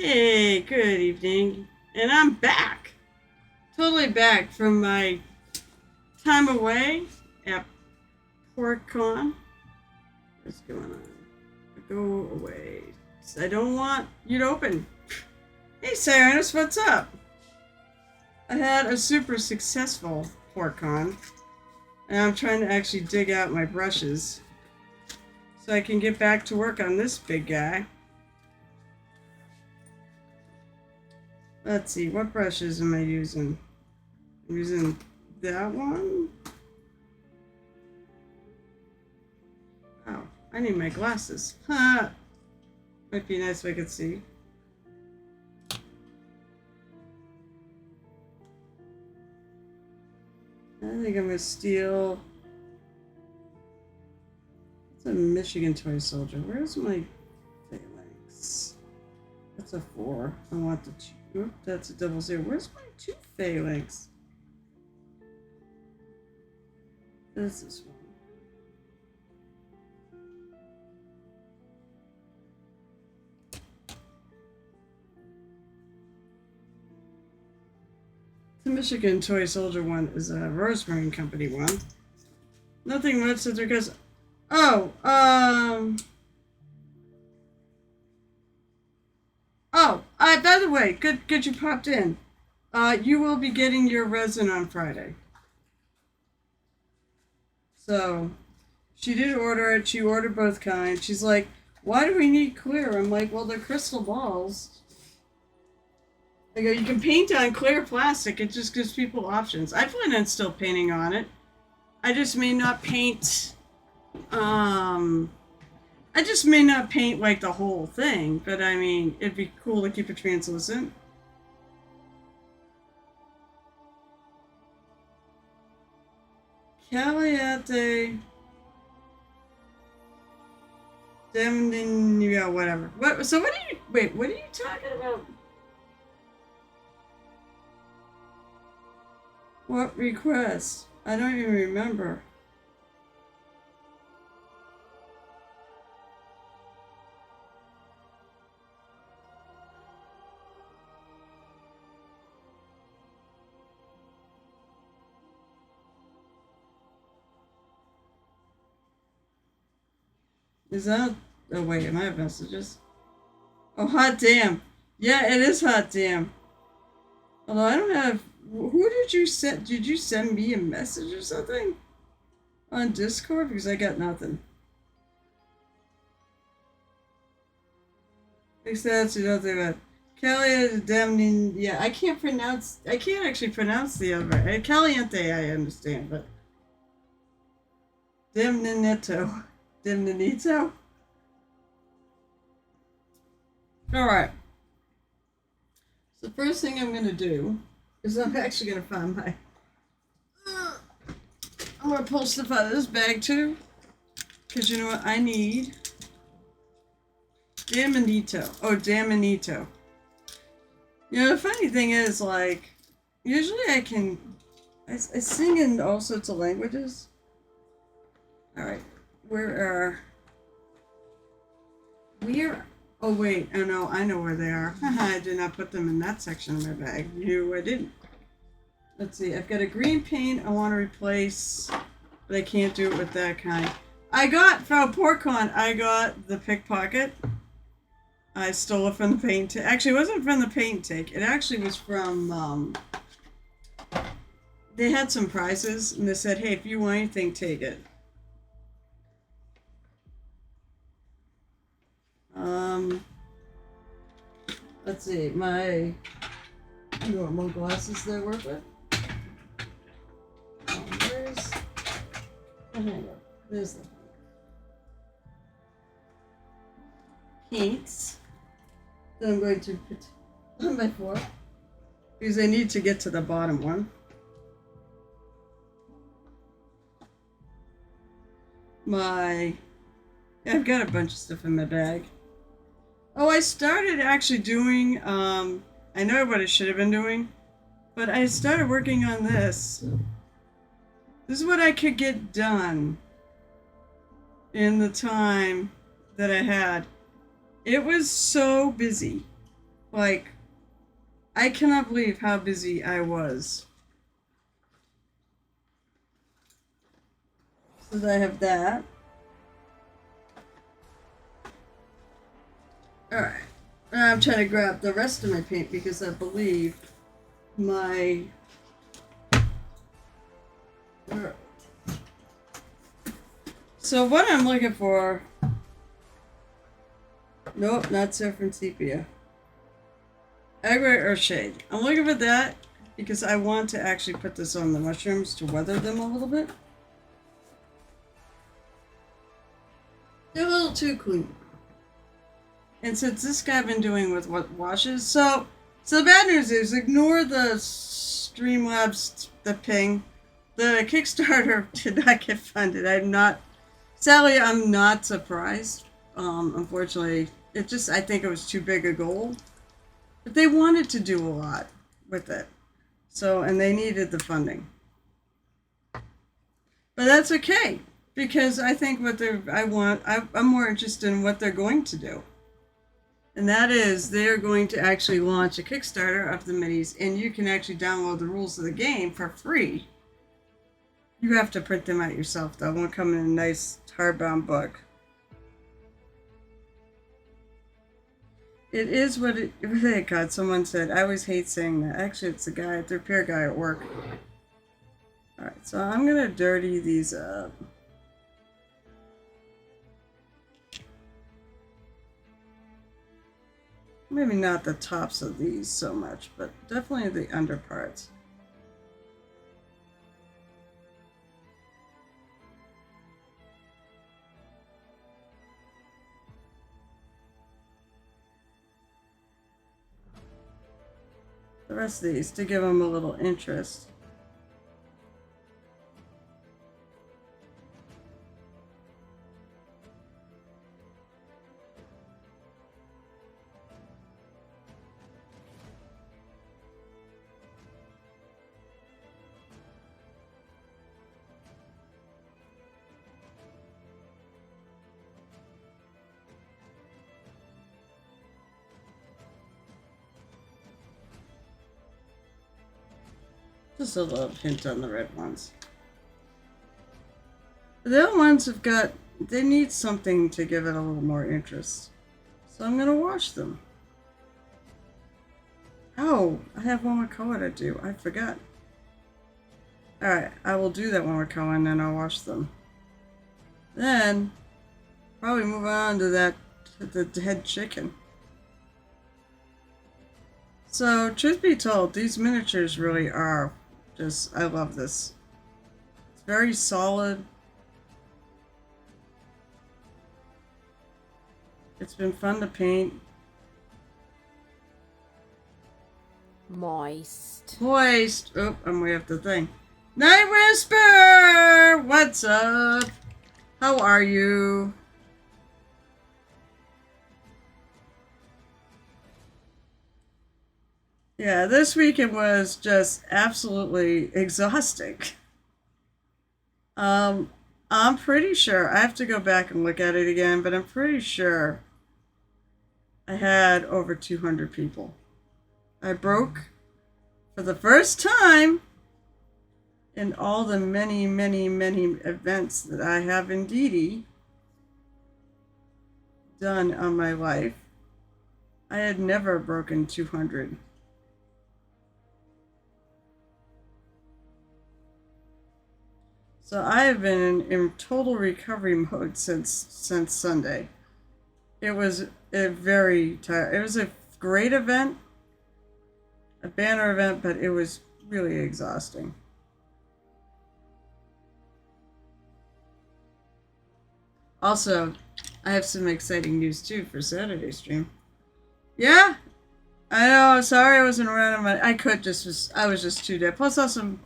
Hey, good evening. And I'm back. Totally back from my time away at PortCon. What's going on? Go away. I don't want you to open. Hey, Cyrus, what's up? I had a super successful PortCon. And I'm trying to actually dig out my brushes so I can get back to work on this big guy. Let's see, what brushes am I using? I'm using that one. Wow, I need my glasses. Huh. Might be nice if I could see. I think I'm gonna steal. It's a Michigan toy soldier. Where's my phalanx? That's a 4. I want the 2. That's a 00. Where's my 2 phalanx? That's this one. The Michigan Toy Soldier one is a Rosemary Company one. Nothing much since because by the way, good you popped in. You will be getting your resin on Friday. So she did order it. She ordered both kinds. She's like, why do we need clear? I'm like, well, they're crystal balls. I go, you can paint on clear plastic. It just gives people options. I plan on still painting on it. I just may not paint, like the whole thing, but I mean, it'd be cool to keep it translucent. Caliate. Yeah, whatever. What are you talking about? What request? I don't even remember. Is that... Oh, wait, am I have messages? Oh, hot damn. Yeah, it is hot damn. Although I don't have... Who did you send? Did you send me a message or something? On Discord? Because I got nothing. Except you don't think about Caliente Demnin. Yeah, I can't actually pronounce the other. Caliente, I understand, but Demninito. Demninito? Alright. So the first thing I'm gonna do is I'm actually gonna find my I'm gonna pull stuff out of this bag too. Cause you know what I need? Damanito. Oh, Damanito. You know, the funny thing is, like, usually I sing in all sorts of languages. Alright. Oh wait, oh no, I know where they are. I did not put them in that section of my bag. No, I didn't. Let's see, I've got a green paint I want to replace, but I can't do it with that kind. From PortCon, I got the pickpocket. I stole it from the paint. Actually, it wasn't from the paint take. It actually was from, they had some prizes, and they said, hey, if you want anything, take it. Let's see, you want more glasses that I work with? There's the paints that I'm going to put on my fork because I need to get to the bottom one. I've got a bunch of stuff in my bag. Oh, I started actually doing, I know what I should have been doing, but I started working on this. This is what I could get done in the time that I had. It was so busy. Like, I cannot believe how busy I was. So I have that. Alright. I'm trying to grab the rest of my paint because I believe my... Alright. So what I'm looking for... Nope, not Saffron Sepia. Agri or Shade. I'm looking for that because I want to actually put this on the mushrooms to weather them a little bit. They're a little too clean. And since this guy been doing with what washes, so the bad news is ignore the Streamlabs, the ping. The Kickstarter did not get funded. Sadly, I'm not surprised. Unfortunately, I think it was too big a goal. But they wanted to do a lot with it. So, and they needed the funding. But that's okay. Because I think I'm more interested in what they're going to do. And that is, they're going to actually launch a Kickstarter of the minis, and you can actually download the rules of the game for free. You have to print them out yourself, though. It won't come in a nice hardbound book. It is what it... Oh, God, someone said. I always hate saying that. Actually, it's the repair guy at work. Alright, so I'm going to dirty these up. Maybe not the tops of these so much, but definitely the under parts. The rest of these to give them a little interest. Just a little hint on the red ones. The other ones they need something to give it a little more interest. So I'm going to wash them. Oh, I have one more color to do. I forgot. Alright, I will do that one more color and then I'll wash them. Then, probably move on to the dead chicken. So, truth be told, these miniatures really are I love this. It's very solid. It's been fun to paint. Moist. Oh, I'm way off the thing. Night Whisper! What's up? How are you? Yeah, this weekend was just absolutely exhausting. I'm pretty sure, I have to go back and look at it again, but I'm pretty sure I had over 200 people. I broke for the first time in all the many, many, many events that I have indeed done on my life. I had never broken 200. So I have been in total recovery mode since Sunday. It was a it was a great event, a banner event, but it was really exhausting. Also, I have some exciting news too for Saturday's stream. Yeah, I know. Sorry I wasn't around. I was just too dead. Plus, also,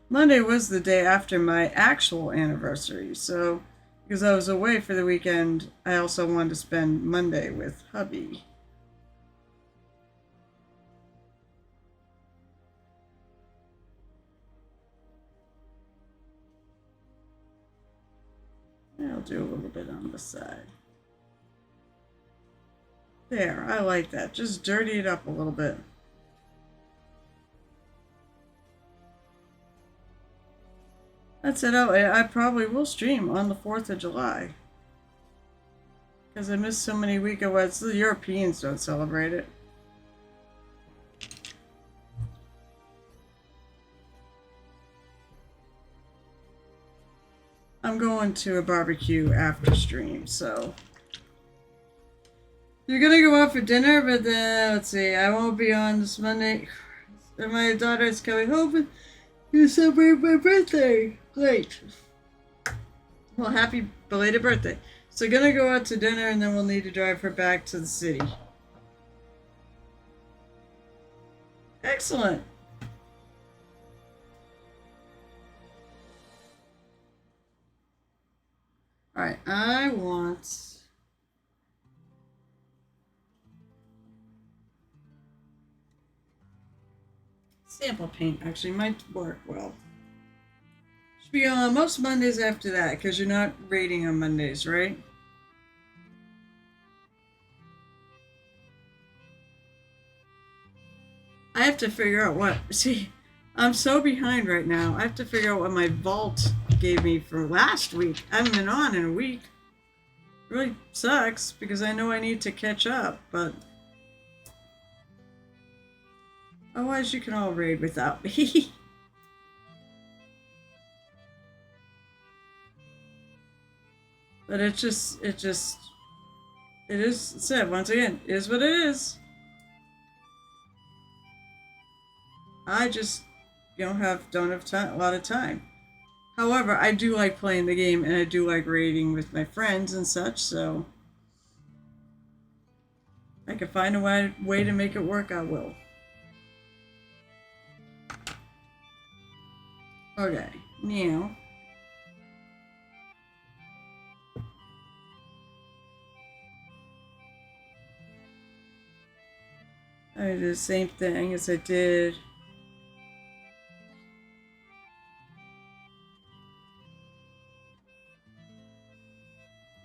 Monday was the day after my actual anniversary, so because I was away for the weekend, I also wanted to spend Monday with hubby. I'll do a little bit on the side. There, I like that. Just dirty it up a little bit. That's it. I probably will stream on the 4th of July. Because I missed so many week awards. The Europeans don't celebrate it. I'm going to a barbecue after stream, so... You're gonna go out for dinner, but then, let's see, I won't be on this Monday. My daughter is coming home to celebrate my birthday. Great. Well, happy belated birthday. So gonna go out to dinner, and then we'll need to drive her back to the city. Excellent. Alright, I want... sample paint actually might work well. Should be on most Mondays after that, because you're not raiding on Mondays, right? I have to figure out what... See, I'm so behind right now. I have to figure out what my vault gave me for last week. I haven't been on in a week. It really sucks, because I know I need to catch up, but... Otherwise, you can all raid without me. But it is said once again, is what it is. I just, don't have time, a lot of time. However, I do like playing the game, and I do like raiding with my friends and such, so... I can find a way to make it work, I will. Okay, now... I do the same thing as I did...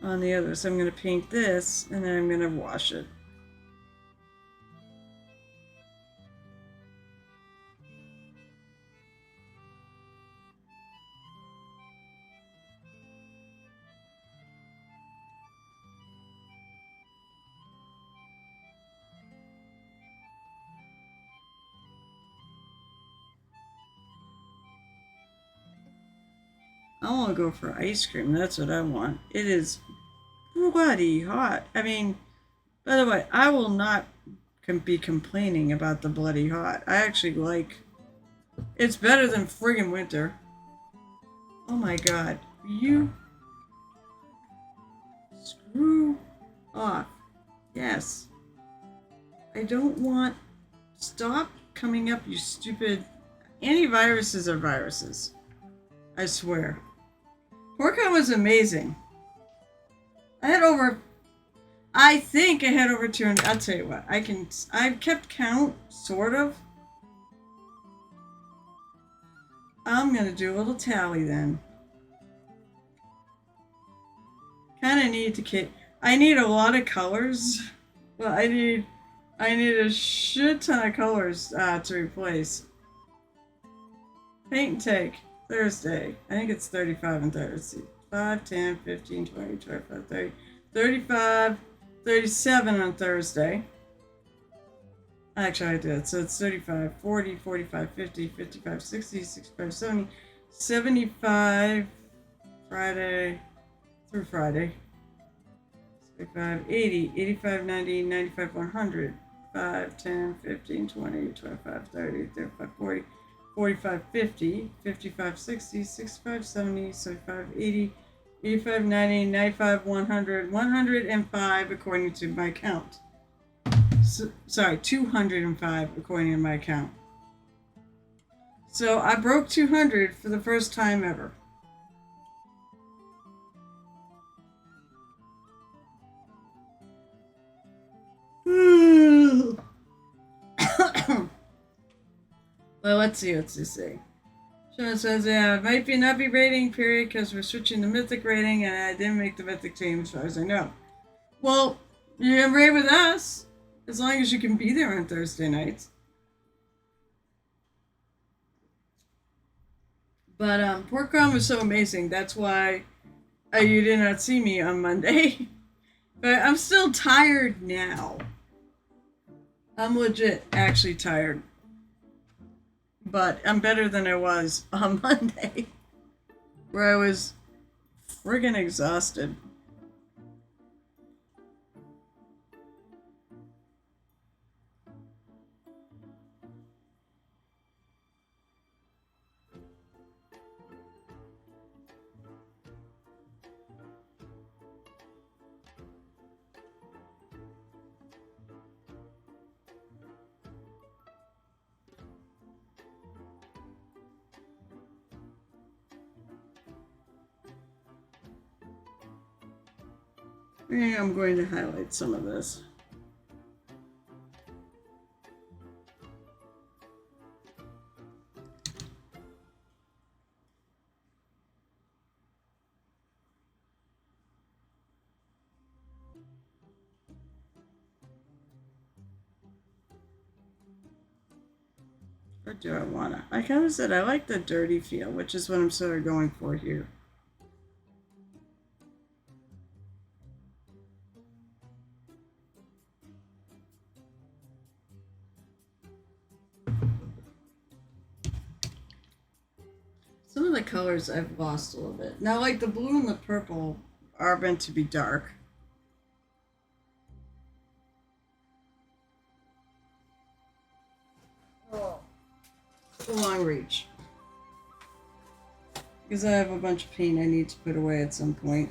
on the other. So I'm going to paint this, and then I'm going to wash it. I want to go for ice cream. That's what I want. It is bloody hot. I mean, by the way, I will not be complaining about the bloody hot. I actually like... It's better than friggin' winter. Oh my god. You... Screw off. Yes. I don't want... Stop coming up, you stupid... Antiviruses are viruses. I swear. PorcCon was amazing. I think I had over 200. I'll tell you what. I've kept count, sort of. I'm gonna do a little tally then. Kind of need to I need a lot of colors. Well, I need a shit ton of colors to replace. Paint and take. Thursday. I think it's 35 and 30. 5, 10, 15, 20, 25, 30. 35, 37 on Thursday. Actually, I did. So it's 35, 40, 45, 50, 55, 60, 65, 70, 75 Friday through Friday. 75, 80, 85, 90, 95, 100. 5, 10, 15, 20, 25, 30, 35, 40. 45, 50, 55, 60, 65, 70, 75, 80, 85, 90, 95, 100, 105 according to my count. Sorry, 205 according to my count. So I broke 200 for the first time ever. Well, let's see what they say. Sean says, yeah, it might not be rating period because we're switching to mythic rating and I didn't make the mythic team as far as I know. Well, You're right with us. As long as you can be there on Thursday nights. But PorkCon was so amazing. That's why you did not see me on Monday. But I'm still tired now. I'm legit actually tired. But I'm better than I was on Monday, where I was friggin' exhausted. I think I'm going to highlight some of this. Or do I want to? I kind of said I like the dirty feel, which is what I'm sort of going for here. Some of the colors I've lost a little bit. Now, like the blue and the purple are meant to be dark. Oh. Long reach. Because I have a bunch of paint I need to put away at some point.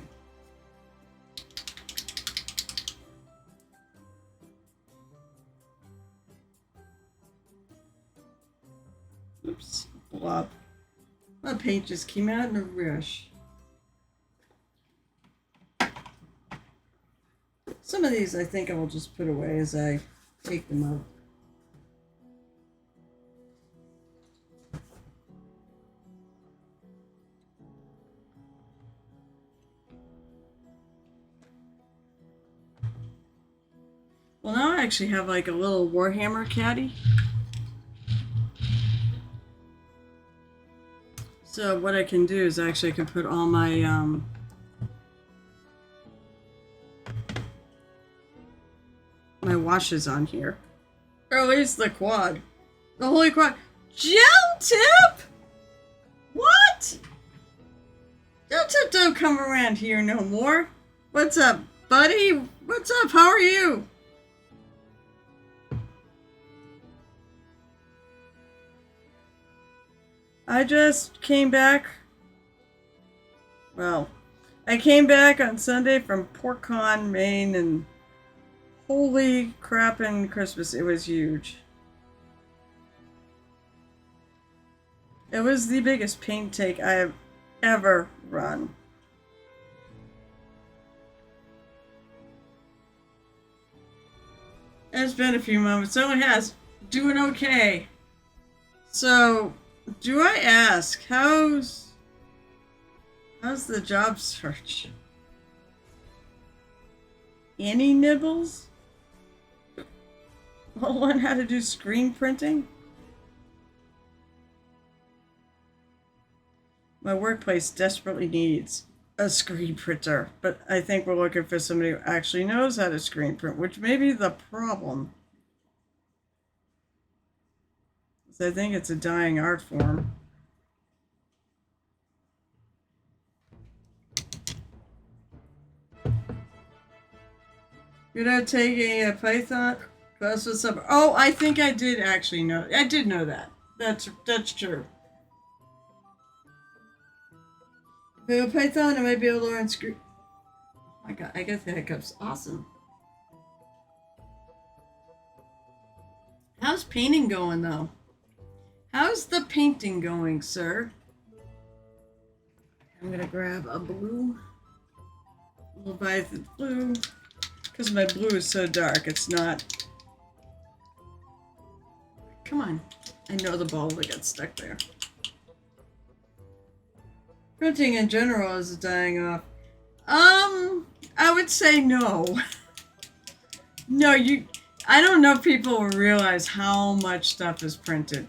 Oops, blob. My paint just came out in a rush. Some of these I think I will just put away as I take them out. Well, now I actually have like a little Warhammer caddy. So what I can do is actually I can put all my my washes on here. Or at least the quad. The holy quad. Gel Tip? What? Gel Tip don't come around here no more. What's up, buddy? What's up? How are you? I just came back. Well, I came back on Sunday from PorkCon, Maine, and holy crap in Christmas, it was huge. It was the biggest paint take I have ever run. It's been a few moments, so it has. Doing okay. So, do I ask, how's the job search? Any nibbles? I'll learn how to do screen printing. My workplace desperately needs a screen printer, but I think we're looking for somebody who actually knows how to screen print, which may be the problem. I think it's a dying art form. Did I take a Python class with some? Oh, I think I did actually know. I did know that. That's true. If I have a Python, I might be able to learn screen. Oh my god, I got the hiccups. Awesome. How's painting going though? How's the painting going, sir? I'm gonna grab a blue. Leviathan blue. Because my blue is so dark, it's not. Come on. I know the ball that got stuck there. Printing in general is dying off. I would say no. No, I don't know if people realize how much stuff is printed.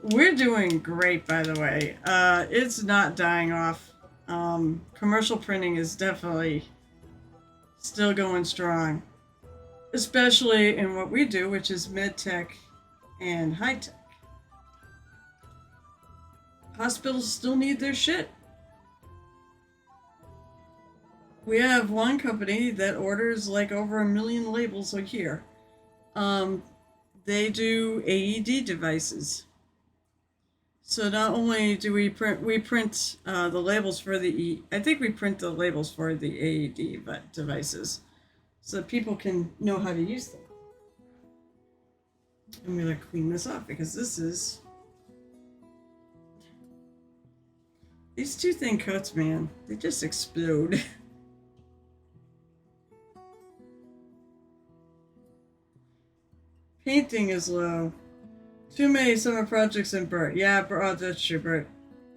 We're doing great, by the way. It's not dying off. Commercial printing is definitely still going strong. Especially in what we do, which is medtech and high tech. Hospitals still need their shit. We have one company that orders like over 1 million labels a year. They do AED devices. So not only do we print the labels for I think we print the labels for the AED devices, so that people can know how to use them. I'm gonna clean this up because these two thin coats, man, they just explode. Painting is low. Too many summer projects in Bert. Yeah, oh, that's true, Bert.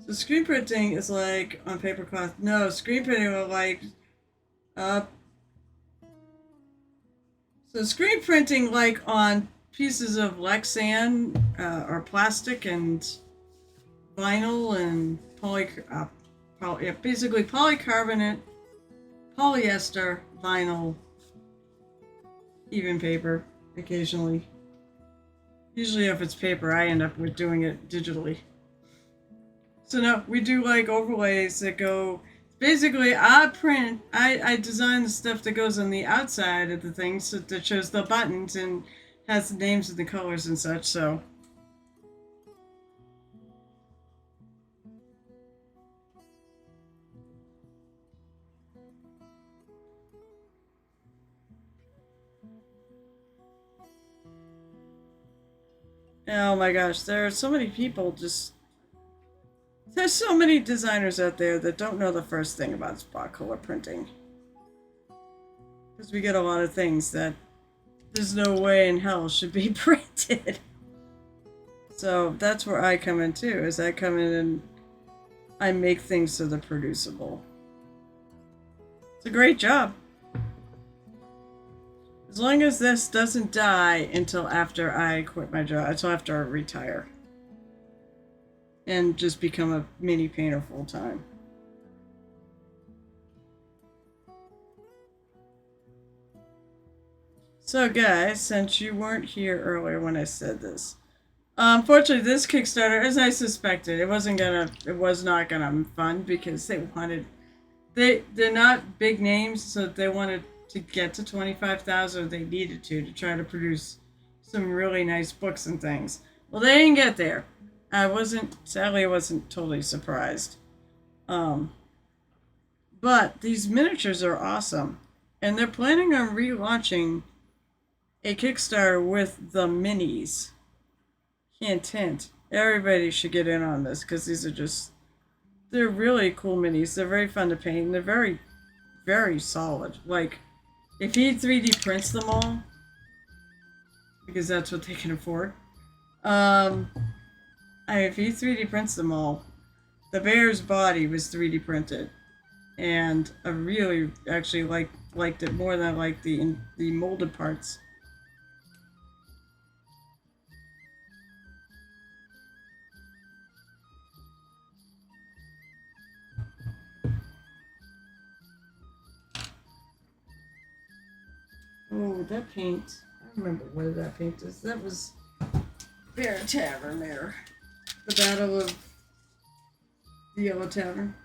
So screen printing is like on paper cloth. No, screen printing are like so screen printing like on pieces of Lexan or plastic and vinyl and basically polycarbonate, polyester, vinyl, even paper occasionally. Usually if it's paper, I end up with doing it digitally. So no, we do like overlays that go, basically I design the stuff that goes on the outside of the thing so that shows the buttons and has the names and the colors and such, so. Oh my gosh, there are so many people there's so many designers out there that don't know the first thing about spot color printing. Because we get a lot of things that there's no way in hell should be printed. So that's where I come in too, is I come in and I make things so they're producible. It's a great job. As long as this doesn't die until after I quit my job, until after I retire. And just become a mini painter full time. So guys, since you weren't here earlier when I said this, unfortunately this Kickstarter, as I suspected, it was not gonna fund because they're not big names, so they wanted to get to 25,000, they needed to try to produce some really nice books and things. Well, they didn't get there. Sadly, I wasn't totally surprised. But these miniatures are awesome. And they're planning on relaunching a Kickstarter with the minis. Hint, hint. Everybody should get in on this because they're really cool minis. They're very fun to paint and they're very, very solid. Like, if he 3D prints them all, because that's what they can afford, if he 3D prints them all, the bear's body was 3D printed, and I really actually liked it more than I liked the molded parts. Oh, that paint. I remember where that paint is. That was Bear Tavern there. The Battle of the Yellow Tavern.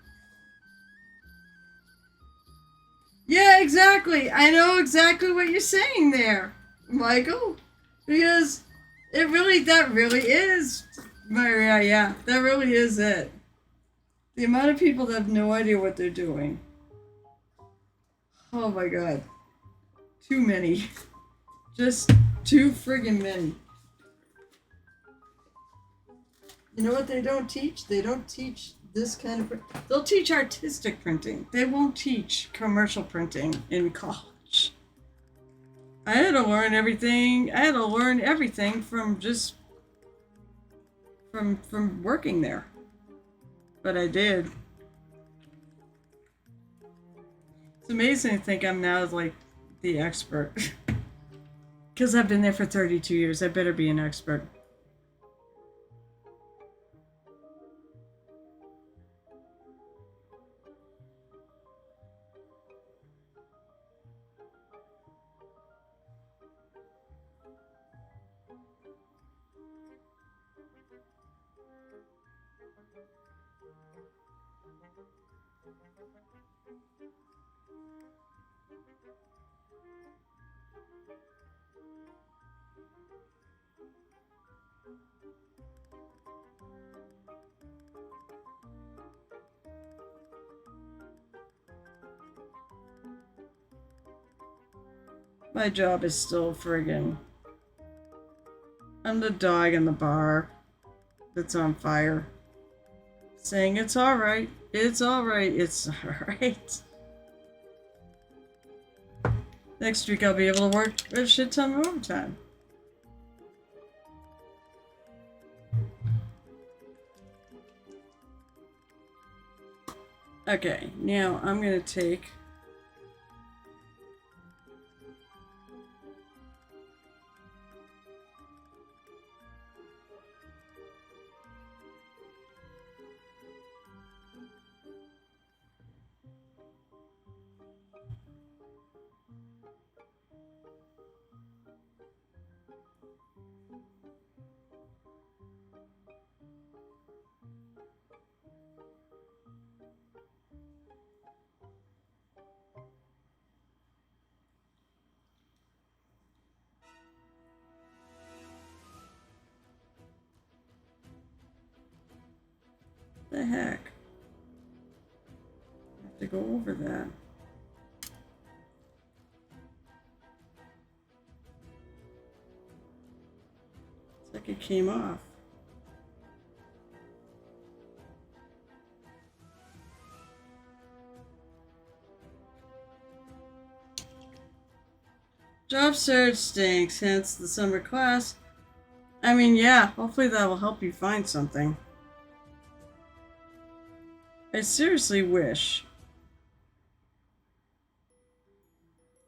Yeah, exactly. I know exactly what you're saying there, Michael. Because that really is, Maria, yeah, that really is it. The amount of people that have no idea what they're doing. Oh my god. Too many. Just too friggin' many. You know what they don't teach? They don't teach this kind of... They'll teach artistic printing. They won't teach commercial printing in college. I had to learn everything. I had to learn everything from just... From working there. But I did. It's amazing to think I'm now like the expert. Because I've been there for 32 years. I better be an expert. My job is still friggin'. I'm the dog in the bar that's on fire. Saying it's alright. It's alright. It's alright. Next week I'll be able to work a shit ton of overtime. Okay, now I'm gonna take the heck? I have to go over that. It's like it came off. Job search stinks, hence the summer class. I mean, yeah, hopefully that will help you find something. I seriously wish.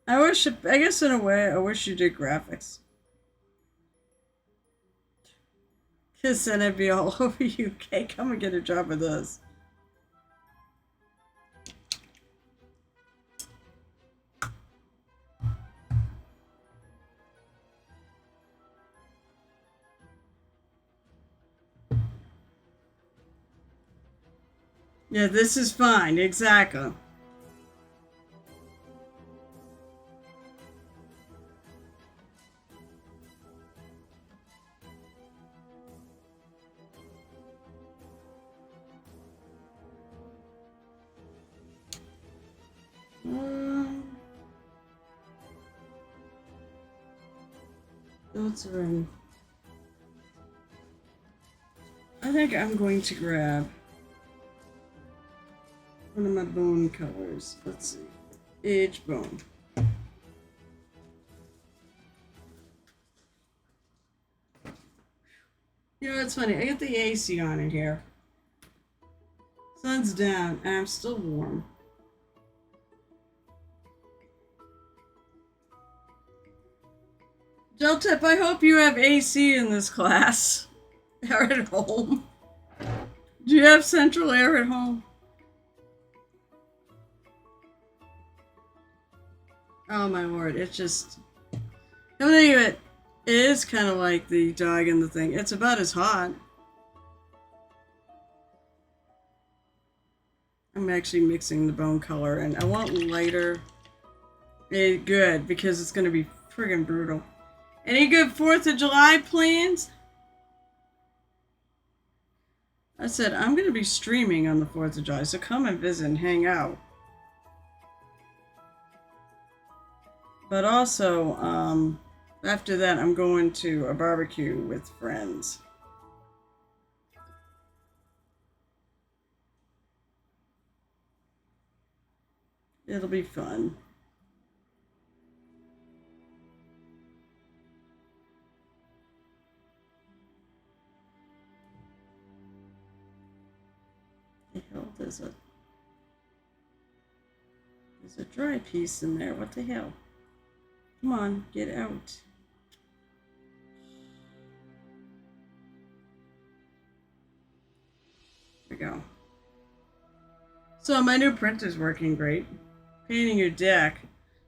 I guess in a way, I wish you did graphics. Because then I'd be all over UK. Come and get a job with us. Yeah, this is fine. Exactly. Those are in. I think I'm going to grab one of my bone colors. Let's see. Age bone. You know, it's funny. I got the AC on in here. Sun's down, and I'm still warm. Deltep, I hope you have AC in this class. Or at home. Do you have central air at home? Oh my lord, it's just... Come think of it, it is kind of like the dog in the thing. It's about as hot. I'm actually mixing the bone color, and I want lighter. Good, because it's going to be friggin' brutal. Any good 4th of July plans? I said, I'm going to be streaming on the 4th of July, so come and visit and hang out. But also, after that, I'm going to a barbecue with friends. It'll be fun. The hell, there's a dry piece in there. What the hell? Come on, get out. we go. So my new printer's working great. Painting your deck.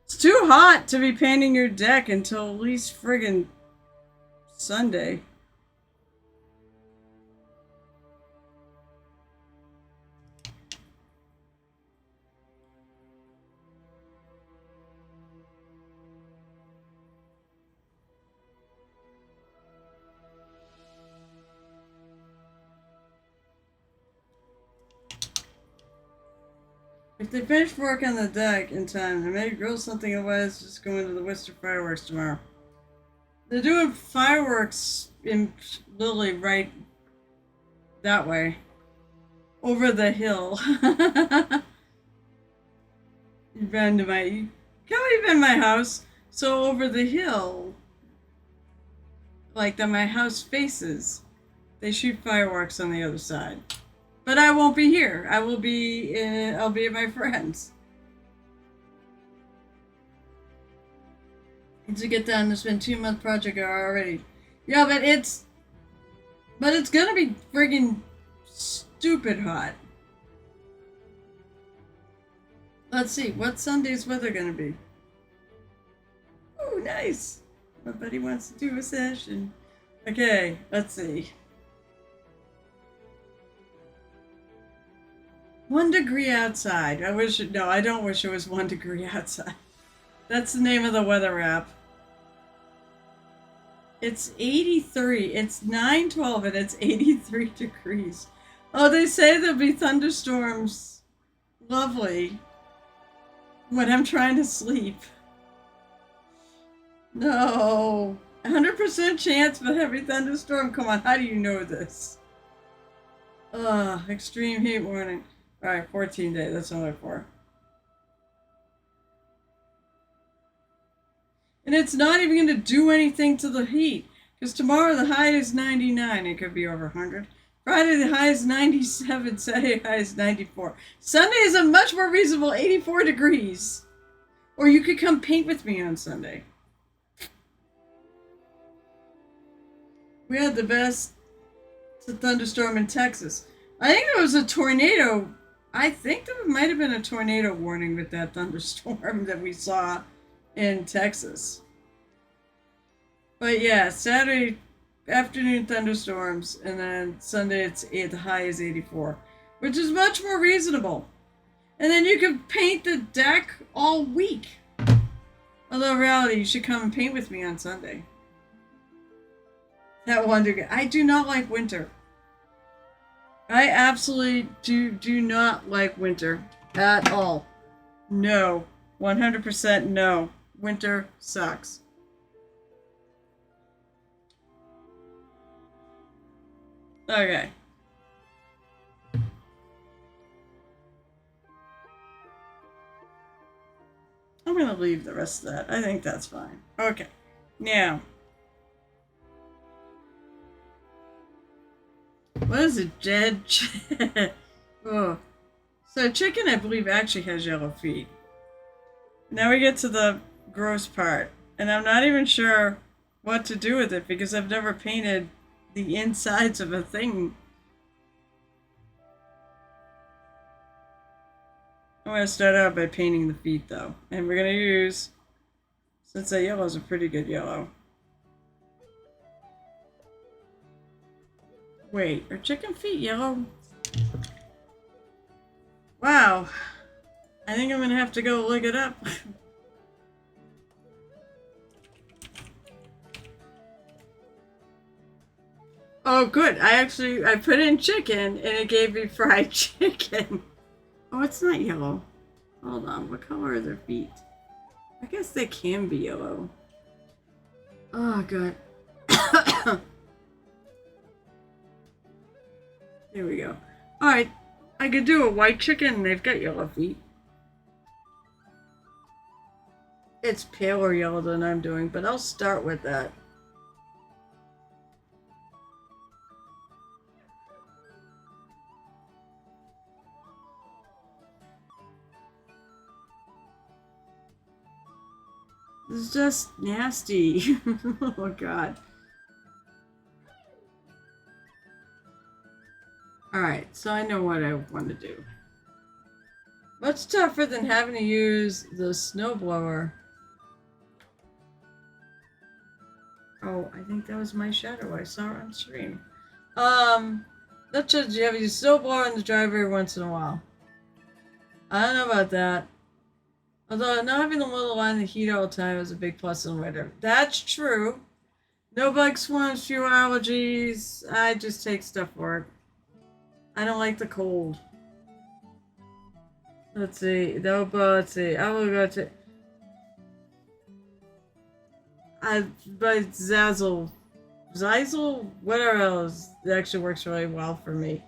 It's too hot to be painting your deck until at least friggin' Sunday. If they finish work on the deck in time, I may grill something, otherwise just go into the Worcester fireworks tomorrow. They're doing fireworks in Lily right that way. Over the hill. You've been to my... Kelly's been my house. So over the hill, like that my house faces, they shoot fireworks on the other side. But I won't be here. I'll be at my friend's. To get done, it's been 2-month project already. Yeah, but it's gonna be friggin' stupid hot. Let's see, what's Sunday's weather gonna be? Oh, nice. My buddy wants to do a session. Okay, let's see. 1 degree outside. No, I don't wish it was 1 degree outside. That's the name of the weather app. It's 83. It's 9:12 and it's 83 degrees. Oh, they say there'll be thunderstorms. Lovely. When I'm trying to sleep. No. 100% chance of a heavy thunderstorm. Come on, how do you know this? Extreme heat warning. Alright, 14 days. That's only 4. And it's not even going to do anything to the heat. Because tomorrow the high is 99. It could be over 100. Friday the high is 97. Saturday the high is 94. Sunday is a much more reasonable 84 degrees. Or you could come paint with me on Sunday. We had the best thunderstorm in Texas. I think there was a tornado. I think there might have been a tornado warning with that thunderstorm that we saw in Texas. But yeah, Saturday afternoon thunderstorms, and then Sunday the high is 84, which is much more reasonable. And then you can paint the deck all week. Although in reality, you should come and paint with me on Sunday. That 1 degree. I do not like winter. I absolutely do not like winter at all. No. 100% no. Winter sucks. Okay. I'm going to leave the rest of that. I think that's fine. Okay. Now. What is a dead oh. So chicken, I believe, actually has yellow feet. Now we get to the gross part. And I'm not even sure what to do with it because I've never painted the insides of a thing. I'm going to start out by painting the feet though. And we're going to use, since that yellow is a pretty good yellow. Wait, are chicken feet yellow? Wow. I think I'm going to have to go look it up. Oh, good. I put in chicken and it gave me fried chicken. Oh, it's not yellow. Hold on. What color are their feet? I guess they can be yellow. Oh, good. Here we go. Alright. I could do a white chicken and they've got yellow feet. It's paler yellow than I'm doing, but I'll start with that. This is just nasty. Oh god. Alright, so I know what I want to do. Much tougher than having to use the snowblower. Oh, I think that was my shadow. I saw it on stream. That shows you have to use snowblower in the driveway every once in a while. I don't know about that. Although not having to mow the lawn in the heat all the time is a big plus in the winter. That's true. No bug swarms, fewer allergies. I just take stuff for it. I don't like the cold. Let's see. No, but let's see. I will go to. But Zazzle, whatever else, it actually works really well for me.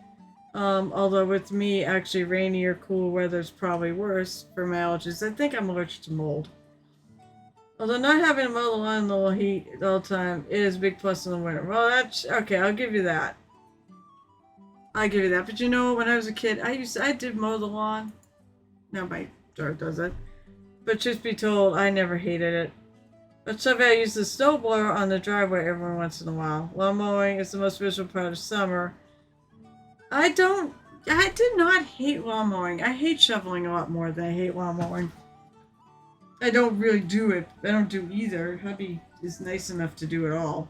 Although with me, actually, rainy or cool weather is probably worse for my allergies. I think I'm allergic to mold. Although not having to mow the lawn in the heat all the time is a big plus in the winter. Well, that's okay. I'll give you that. I'll give you that. But you know, when I was a kid, I did mow the lawn. Now my daughter does it. But truth be told, I never hated it. But so I use the snowblower on the driveway every once in a while. Lawn mowing is the most visual part of summer. I did not hate lawn mowing. I hate shoveling a lot more than I hate lawn mowing. I don't really do it. I don't do either. Hubby is nice enough to do it all.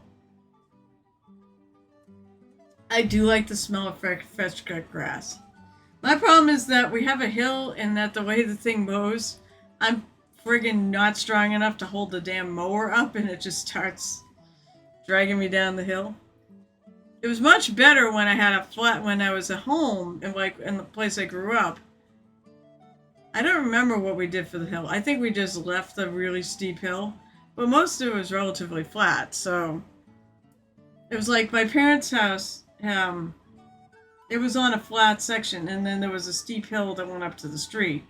I do like the smell of fresh cut grass. My problem is that we have a hill and that the way the thing mows, I'm friggin' not strong enough to hold the damn mower up and it just starts dragging me down the hill. It was much better when I had a flat, when I was at home and like in the place I grew up. I don't remember what we did for the hill. I think we just left the really steep hill, but most of it was relatively flat. So it was like my parents' house. It was on a flat section, and then there was a steep hill that went up to the street.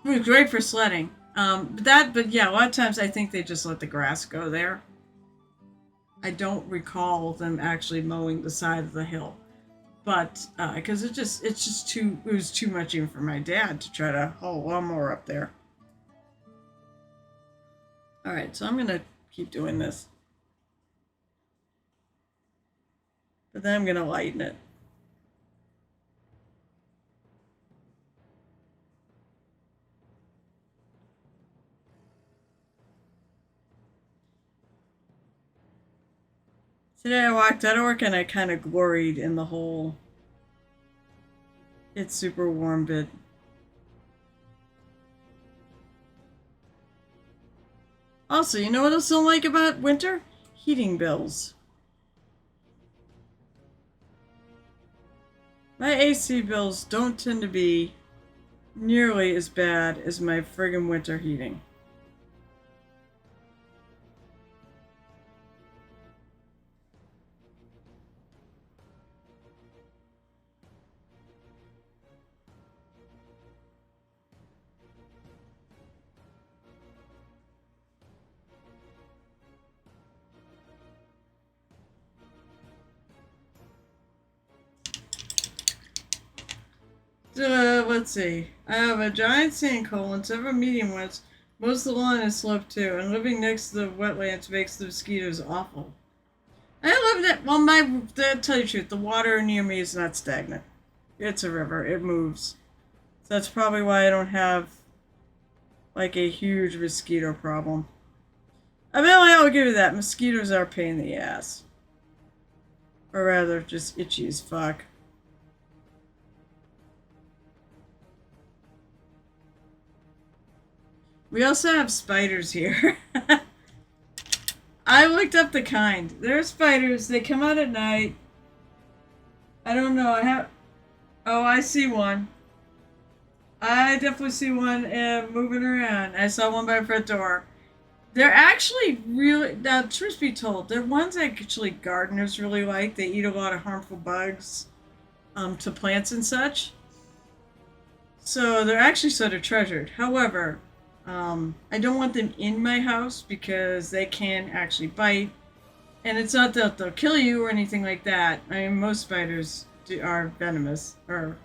It was great for sledding. But yeah, a lot of times I think they just let the grass go there. I don't recall them actually mowing the side of the hill, but because it was too much even for my dad to try to haul a lawnmower up there. All right, so I'm gonna keep doing this, but then I'm gonna lighten it. Today I walked out of work and I kind of gloried in the whole it's super warm bit. Also, you know what else I don't like about winter? Heating bills. My AC bills don't tend to be nearly as bad as my friggin' winter heating. Let's see. I have a giant sinkhole and several medium ones. Most of the lawn is sloped too, and living next to the wetlands makes the mosquitoes awful. I love that. Well, to tell you the truth, the water near me is not stagnant. It's a river. It moves. So that's probably why I don't have like a huge mosquito problem. I mean, I'll give you that. Mosquitoes are a pain in the ass. Or rather, just itchy as fuck. We also have spiders here. I looked up the kind. There are spiders. They come out at night. I don't know. Oh, I see one. I definitely see one moving around. I saw one by the front door. They're actually really... Now, truth be told, they're ones that actually gardeners really like. They eat a lot of harmful bugs to plants and such. So they're actually sort of treasured. However... I don't want them in my house because they can actually bite. And it's not that they'll kill you or anything like that. I mean, most spiders are venomous. Or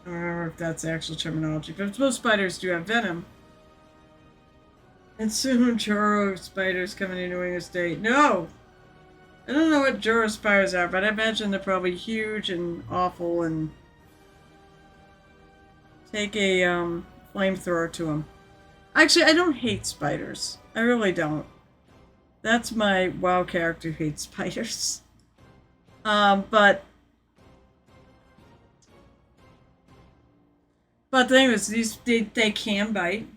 I don't remember if that's the actual terminology. But most spiders do have venom. And soon, Choro spiders coming into New England State. No! I don't know what Jura spiders are, but I imagine they're probably huge and awful and take a flamethrower to them. Actually, I don't hate spiders. I really don't. That's my WoW character who hates spiders. But the thing is, they can bite.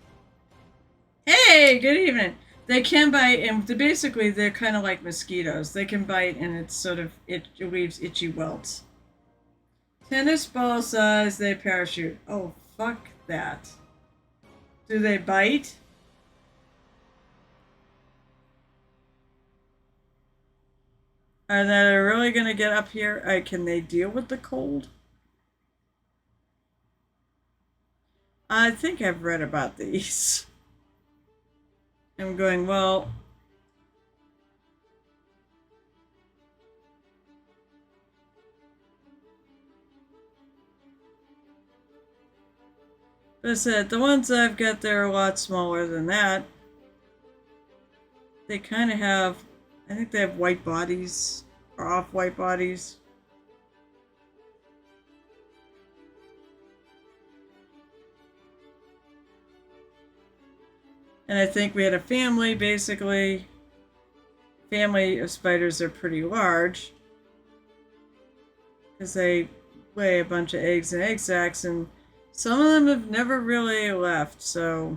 Hey, good evening. They can bite, and basically they're kind of like mosquitoes. They can bite, and it's sort of it leaves itchy welts. Tennis ball size, they parachute. Oh, fuck that. Do they bite? Are they really gonna get up here? Can they deal with the cold? I think I've read about these. I'm going, well, but I said, the ones I've got there are a lot smaller than that. They kind of have, I think they have white bodies, or off-white bodies. And I think we had a family, basically. Family of spiders are pretty large. Because they lay a bunch of eggs in egg sacs, and some of them have never really left, so...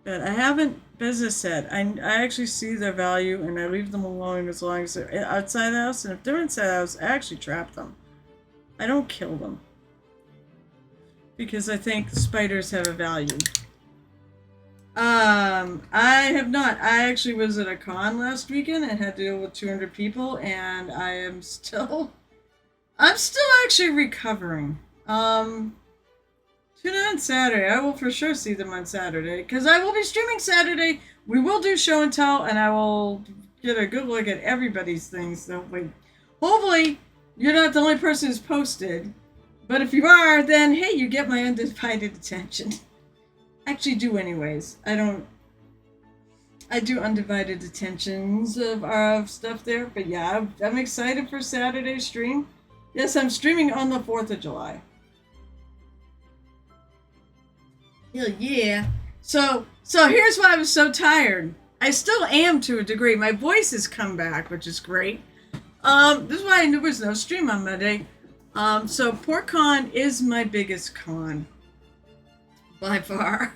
But I haven't, as I said, I actually see their value, and I leave them alone as long as they're outside the house, and if they're inside the house, I actually trap them. I don't kill them. Because I think spiders have a value. I have not. I actually was at a con last weekend and had to deal with 200 people, and I'm still actually recovering. Tune in on Saturday. I will for sure see them on Saturday, because I will be streaming Saturday. We will do show and tell, and I will get a good look at everybody's things. So hopefully, you're not the only person who's posted. But if you are, then hey, you get my undivided attention. Actually do anyways. I do undivided attentions of stuff there. But yeah, I'm excited for Saturday's stream. Yes, I'm streaming on the 4th of July. Hell yeah. So here's why I was so tired. I still am to a degree. My voice has come back, which is great. This is why I knew there was no stream on Monday. So PortCon is my biggest con. By far.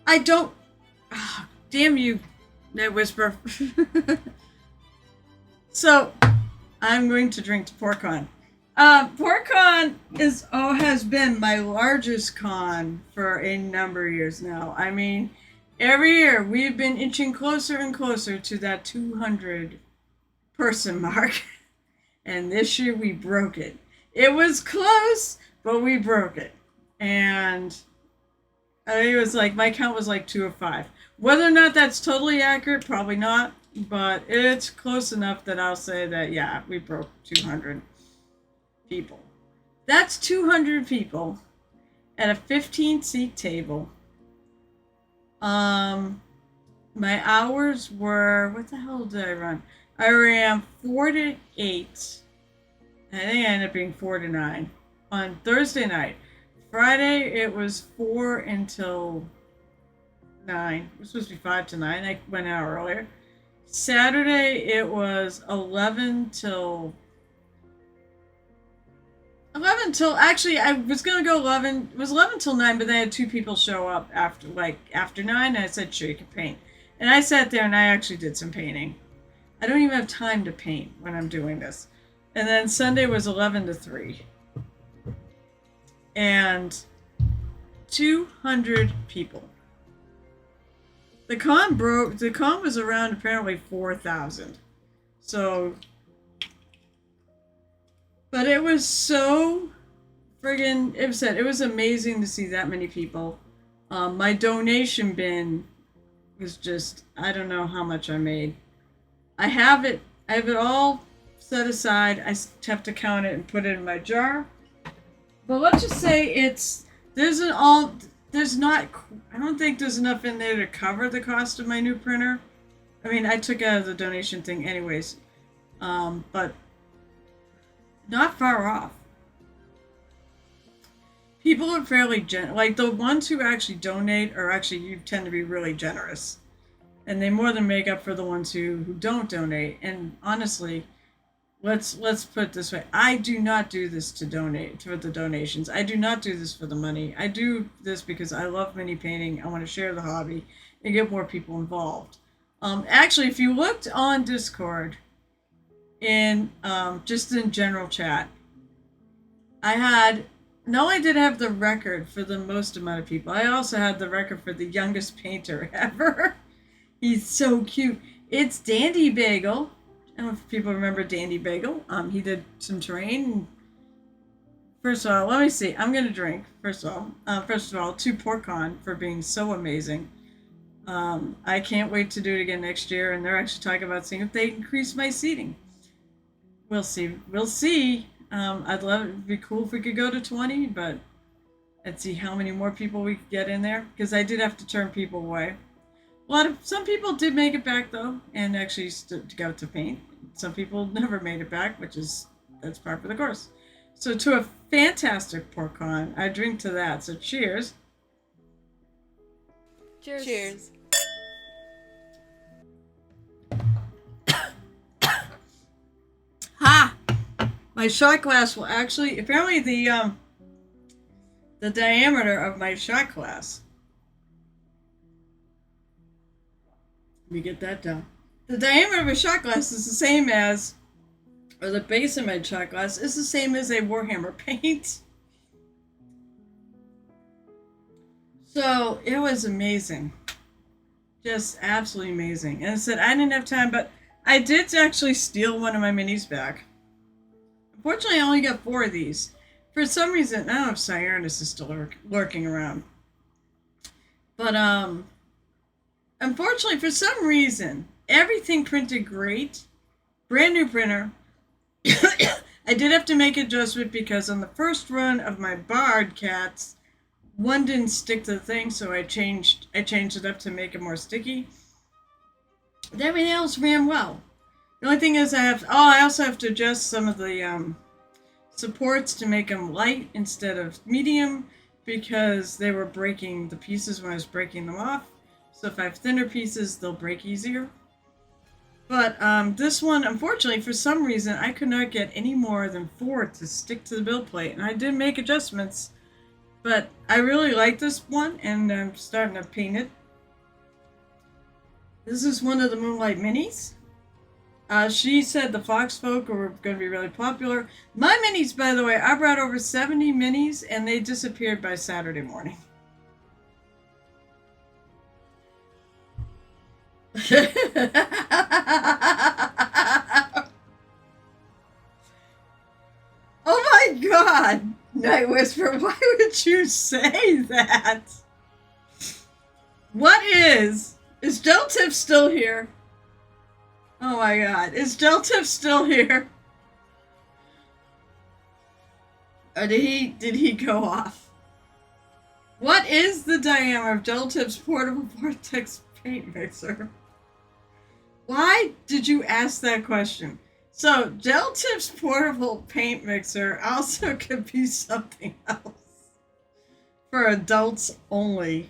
I don't... Oh, damn you, Net Whisper. So, I'm going to drink to PortCon. PortCon has been my largest con for a number of years now. I mean, every year we've been inching closer and closer to that 200 person mark. And this year we broke it. It was close, but we broke it. And it was like, my count was like 205. Whether or not that's totally accurate, probably not. But it's close enough that I'll say that, yeah, we broke 200 people. That's 200 people at a 15-seat table. My hours were, what the hell did I run? I ran 4 to 8. I think I ended up being 4 to 9 on Thursday night. Friday, it was 4 until 9. It was supposed to be 5 to 9. I went out earlier. Saturday, it was 11 till... Actually, I was going to go 11. It was 11 till 9, but then I had 2 people show up after 9, and I said, sure, you can paint. And I sat there, and I actually did some painting. I don't even have time to paint when I'm doing this. And then Sunday was 11 to 3. And 200 people. The con was around apparently 4,000. So, but it was so friggin', it was amazing to see that many people. My donation bin was just, I don't know how much I made. I have it all set aside. I have to count it and put it in my jar. But let's just say there's not, I don't think there's enough in there to cover the cost of my new printer. I mean, I took out of the donation thing anyways, but not far off. People are fairly like the ones who actually donate are actually, you tend to be really generous, and they more than make up for the ones who don't donate. And honestly, let's put it this way: I do not do this to donate for the donations. I do not do this for the money. I do this because I love mini painting. I want to share the hobby and get more people involved. Actually, if you looked on Discord, in just in general chat, I had, not only did I have the record for the most amount of people, I also had the record for the youngest painter ever. He's so cute. It's Dandy Bagel. I don't know if people remember Dandy Bagel. He did some terrain. First of all, let me see. I'm gonna drink. First of all, to PorkCon for being so amazing. I can't wait to do it again next year, and they're actually talking about seeing if they increase my seating. We'll see. We'll see. I'd love, it'd be cool if we could go to 20, but let's see how many more people we could get in there, because I did have to turn people away. Some people did make it back though, and actually go to paint. Some people never made it back, that's par for the course. So to a fantastic PorkCon, I drink to that. So cheers. Cheers. Cheers. Ha! My shot glass will actually, apparently the diameter of my shot glass. Let me get that down. The diameter of a shot glass is the same as, or the base of my shot glass is the same as a Warhammer paint. So it was amazing. Just absolutely amazing. And I said I didn't have time, but I did actually steal one of my minis back. Unfortunately, I only got 4 of these. For some reason, I don't know if Cyrus is still lurking around. But, unfortunately, for some reason, everything printed great. Brand new printer. I did have to make an adjustment because on the first run of my Bard cats, one didn't stick to the thing, so I changed it up to make it more sticky. Everything else ran well. The only thing is I also have to adjust some of the supports to make them light instead of medium, because they were breaking the pieces when I was breaking them off. So if I have thinner pieces, they'll break easier. But this one, unfortunately, for some reason, I could not get any more than 4 to stick to the build plate. And I did make adjustments, but I really like this one, and I'm starting to paint it. This is one of the Moonlight Minis. She said the Fox folk were going to be really popular. My minis, by the way, I brought over 70 minis, and they disappeared by Saturday morning. Oh my God! Night Whisper, why would you say that? What is Deltip still here? Oh my God, is Deltip still here? Or did he go off? What is the diameter of Deltip's portable vortex paint mixer? Why did you ask that question? So, Deltip's portable paint mixer also could be something else. For adults only.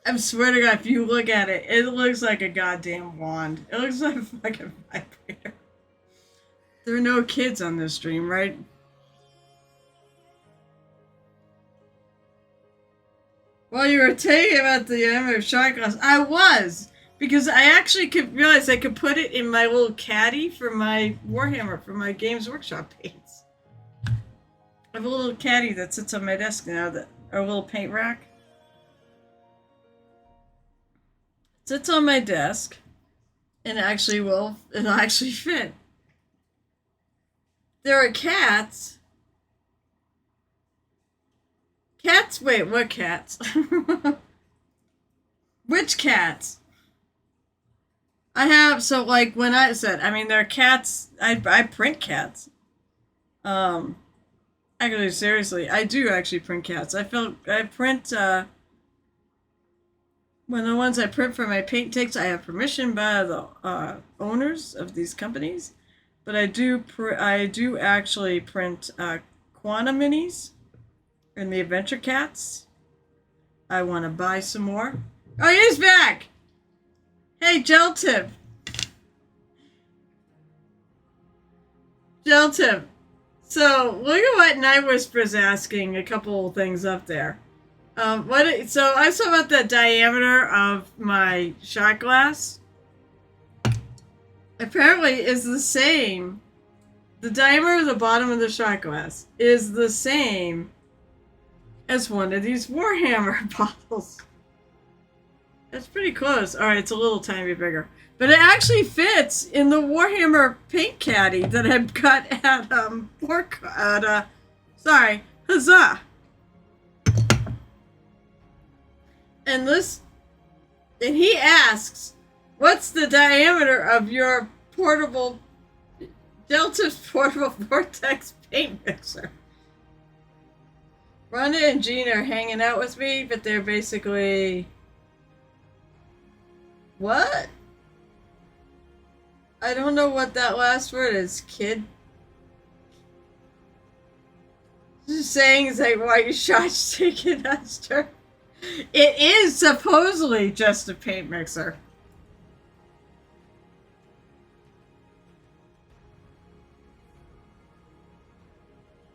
I swear to God, if you look at it, it looks like a goddamn wand. It looks like a fucking vibrator. There are no kids on this stream, right? Well, you were taking about the image of shot glass. I was! Because I actually realized I could put it in my little caddy for my Warhammer, for my Games Workshop paints. I have a little caddy that sits on my desk now, or a little paint rack. It sits on my desk, and it'll actually fit. There are cats. Wait, what cats? Which cats? I have, so like when I said, I mean, there are cats, I print cats. Actually, seriously, I do actually print cats. I print when the ones I print for my paint takes, I have permission by the owners of these companies, but I do actually print Quantum Minis and the Adventure Cats. I want to buy some more. Oh, he's back! Hey, Geltip. Geltip. So, look at what Night Whisper's asking a couple things up there. So I saw about the diameter of my shot glass. Apparently is the same. The diameter of the bottom of the shot glass is the same as one of these Warhammer bottles. That's pretty close. Alright, it's a little tiny bit bigger. But it actually fits in the Warhammer paint caddy that I got at Huzzah. And he asks, what's the diameter of your Delta's portable vortex paint mixer? Rhonda and Jean are hanging out with me, but they're basically... What? I don't know what that last word is, kid. Just saying, is like, why are you shot taking Esther? It is supposedly just a paint mixer.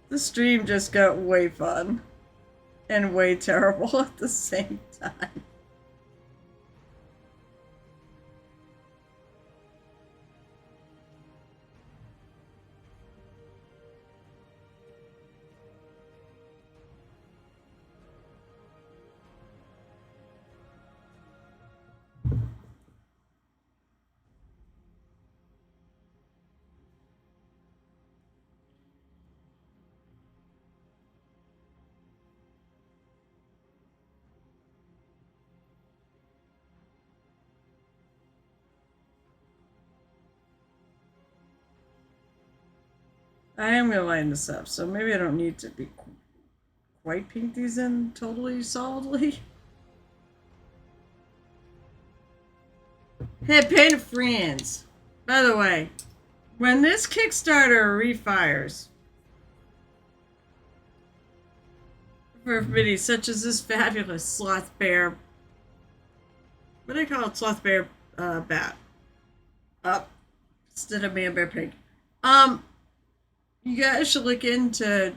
The stream just got way fun and way terrible at the same time. I am going to line this up, so maybe I don't need to be quite paint these in totally solidly. Hey, paint friends. By the way, when this Kickstarter refires for videos such as this fabulous Sloth-Bear, what do they call it? Sloth-Bear-Bat. Up instead of Man Bear Pig. You guys should look into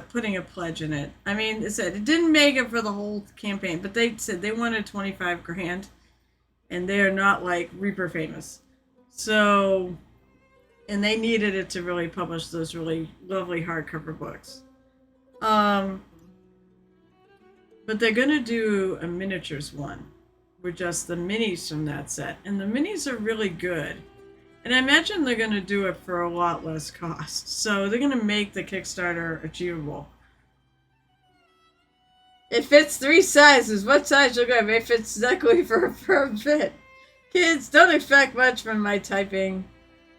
putting a pledge in it. I mean, it said it didn't make it for the whole campaign, but they said they wanted 25 grand, and they are not like Reaper famous. So, and they needed it to really publish those really lovely hardcover books. But they're gonna do a miniatures one with just the minis from that set, and the minis are really good. And I imagine they're going to do it for a lot less cost. So they're going to make the Kickstarter achievable. It fits 3 sizes. What size you'll grab? It fits exactly for a fit. Kids, don't expect much from my typing.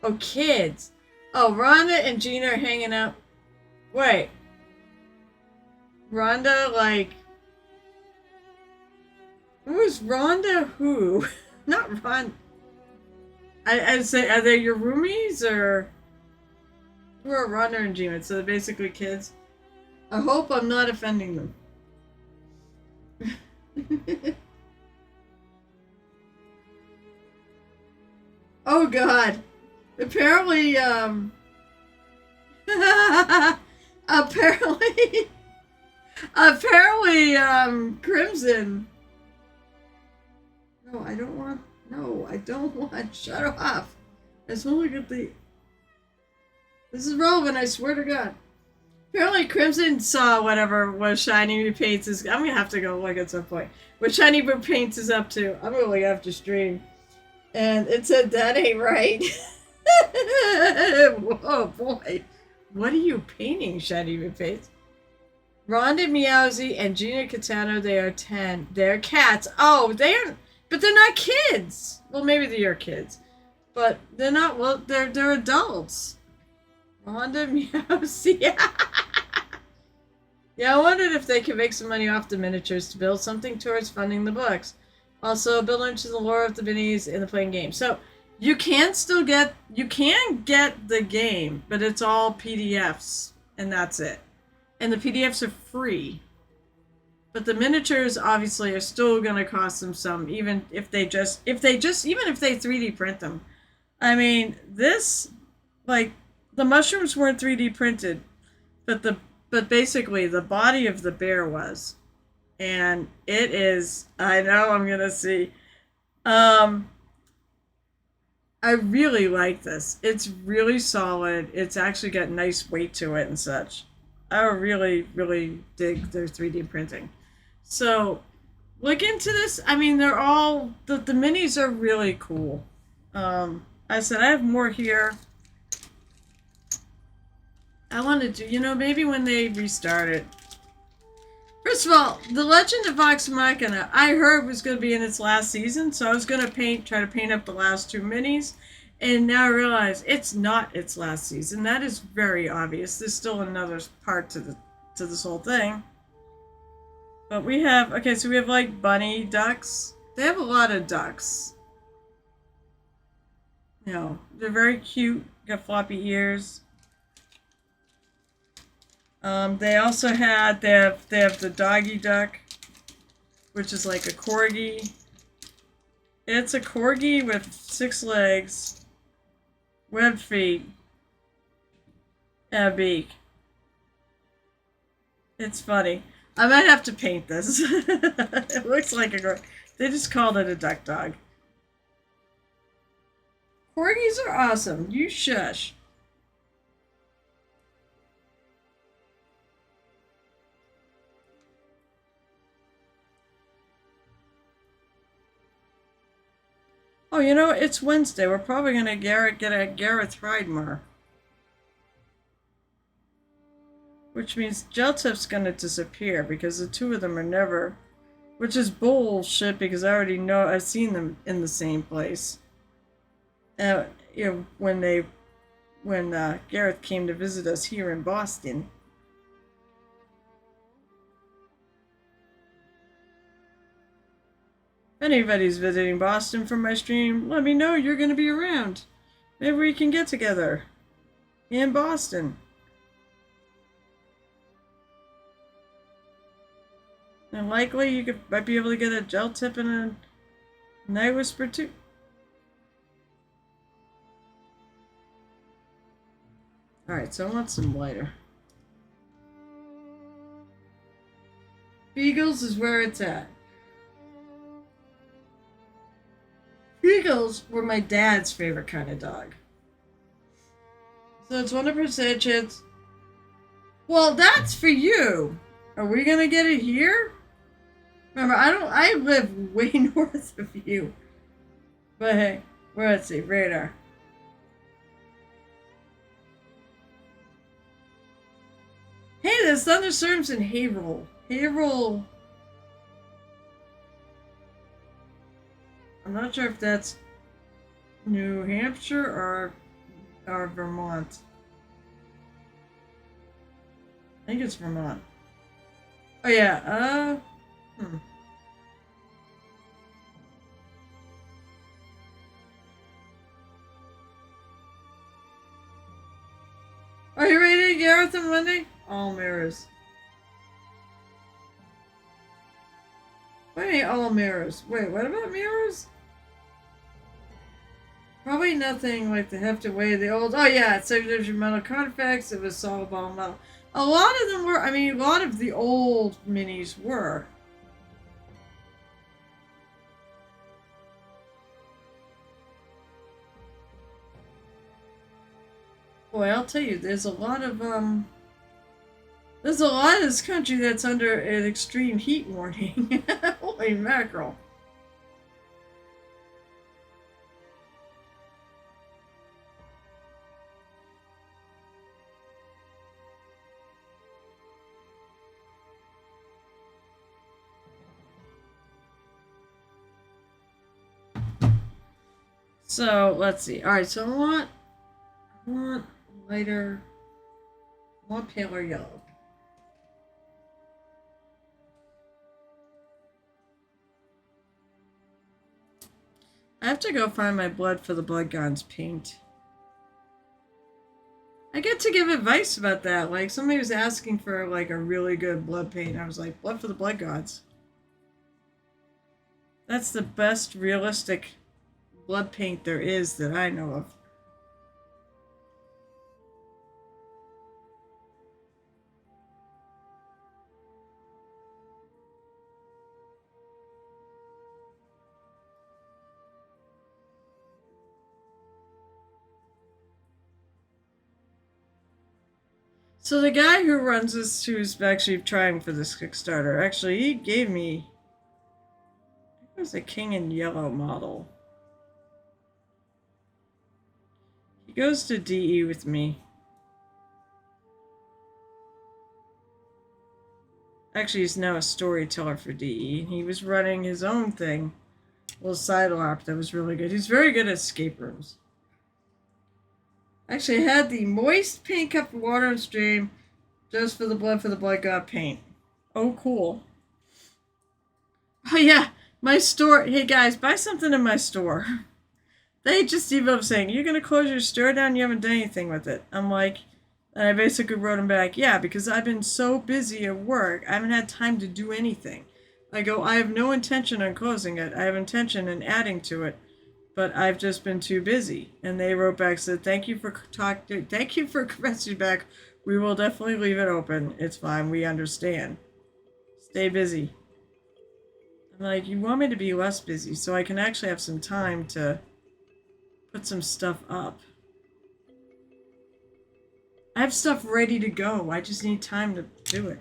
Oh, kids. Oh, Rhonda and Gina are hanging out. Wait. Rhonda, like... Who's Rhonda who? Not Rhonda. I'd say, are they your roomies, or who are Rhonda and Gina? So they're basically kids. I hope I'm not offending them. Oh God! Apparently, apparently, Crimson. No, I don't want. No, I don't want. Shut off. I just want to look at the... This is relevant, I swear to God. Apparently Crimson saw whatever was Shiny New Paints is... I'm going to have to go look at some point. What Shiny New Paints is up to. I'm going to look after stream. And it said, that ain't right. Whoa, boy. What are you painting, Shiny New Paints? Rhonda Meowsy and Gina Catano, they are 10. They're cats. Oh, they are... But they're not kids. Well, maybe they are kids. But they're not, well, they're adults. Honda Meows. Yeah. Yeah, I wondered if they could make some money off the miniatures to build something towards funding the books. Also, build into the lore of the minis in the playing game. So you can still get the game, but it's all PDFs and that's it. And the PDFs are free. But the miniatures obviously are still going to cost them some, even if they 3D print them. I mean, this, like, the mushrooms weren't 3D printed, but basically the body of the bear was, and it is. I know I'm gonna see. Um, I really like this. It's really solid. It's actually got nice weight to it and such. I really, really dig their 3D printing. So look into this. I mean, they're all the minis are really cool. I said I have more here. I wanted to, maybe when they restart it. First of all, The Legend of Vox Machina, I heard was going to be in its last season, so I was going to try to paint up the last two minis, and now I realize it's not its last season. That is very obvious. There's still another part to this whole thing. But we have like bunny ducks. They have a lot of ducks. They're very cute. Got floppy ears. They also they have the doggy duck, which is like a corgi. It's a corgi with 6 legs, webbed feet, and a beak. It's funny. I might have to paint this. It looks like they just called it a duck dog. Corgis are awesome. You shush. Oh, it's Wednesday. We're probably going to get a Gareth Ridemar. Which means Geltip's going to disappear because the two of them are never... Which is bullshit because I already know... I've seen them in the same place. When Gareth came to visit us here in Boston. If anybody's visiting Boston from my stream, let me know you're going to be around. Maybe we can get together. In Boston. And likely you might be able to get a Geltip and a Night Whisper too. Alright, so I want some lighter. Beagles is where it's at. Beagles were my dad's favorite kind of dog. So it's 100% chance. Well, that's for you. Are we gonna get it here? Remember, I live way north of you. But hey, let's see, radar. Hey, there's thunderstorms in Haverhill. Haverhill. I'm not sure if that's New Hampshire or Vermont. I think it's Vermont. Oh yeah, Are you ready to Gareth on Monday? All mirrors. What do you mean all mirrors? Wait, what about mirrors? Probably nothing like the hefted weight of the old... Oh yeah, it's second metal artifacts. It was solid ball metal. A lot of them were... I mean, a lot of the old minis were. Boy, I'll tell you, there's a lot of this country that's under an extreme heat warning. Holy mackerel. So, let's see. Alright, so I want lighter More paler yellow. I have to go find my Blood for the Blood Gods paint. I get to give advice about that. Like, somebody was asking for, like, a really good blood paint. I was like, Blood for the Blood Gods. That's the best realistic blood paint there is that I know of. So the guy who runs this, who's actually trying for this Kickstarter, actually, he gave me, it was a King in Yellow model. He goes to DE with me. Actually, he's now a storyteller for DE. He was running his own thing, a little side LARP that was really good. He's very good at escape rooms. Actually, I had the moist pink cup of water and stream just for the Blood God paint. Oh, cool. Oh, yeah. My store. Hey, guys, buy something in my store. They just emailed up saying, you're going to close your store down? You haven't done anything with it. I'm like, and I basically wrote him back, yeah, because I've been so busy at work, I haven't had time to do anything. I go, I have no intention on closing it. I have intention in adding to it. But I've just been too busy. And they wrote back, said, thank you for messaging back. We will definitely leave it open. It's fine. We understand. Stay busy. I'm like, you want me to be less busy so I can actually have some time to put some stuff up. I have stuff ready to go. I just need time to do it.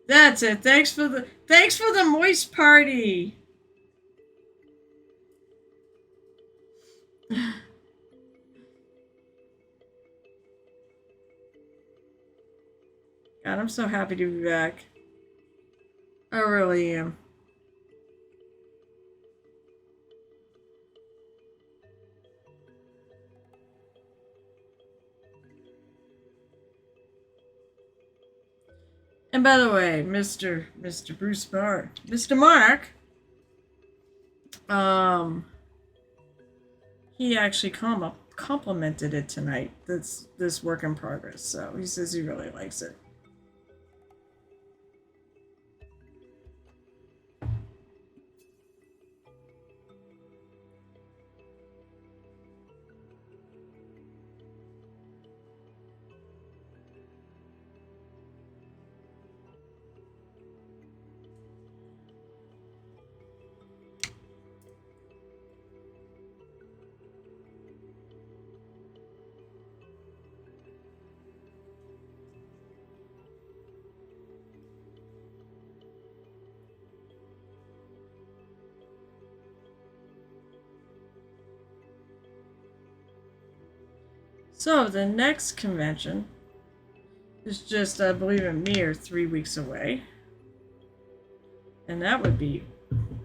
That's it. Thanks for the moist party. God, I'm so happy to be back. I really am. And by the way, Mr. Bruce Mark, Mr. Mark, he actually complimented it tonight. That's this work in progress. So he says he really likes it. So the next convention is just, I believe, a mere 3 weeks away. And that would be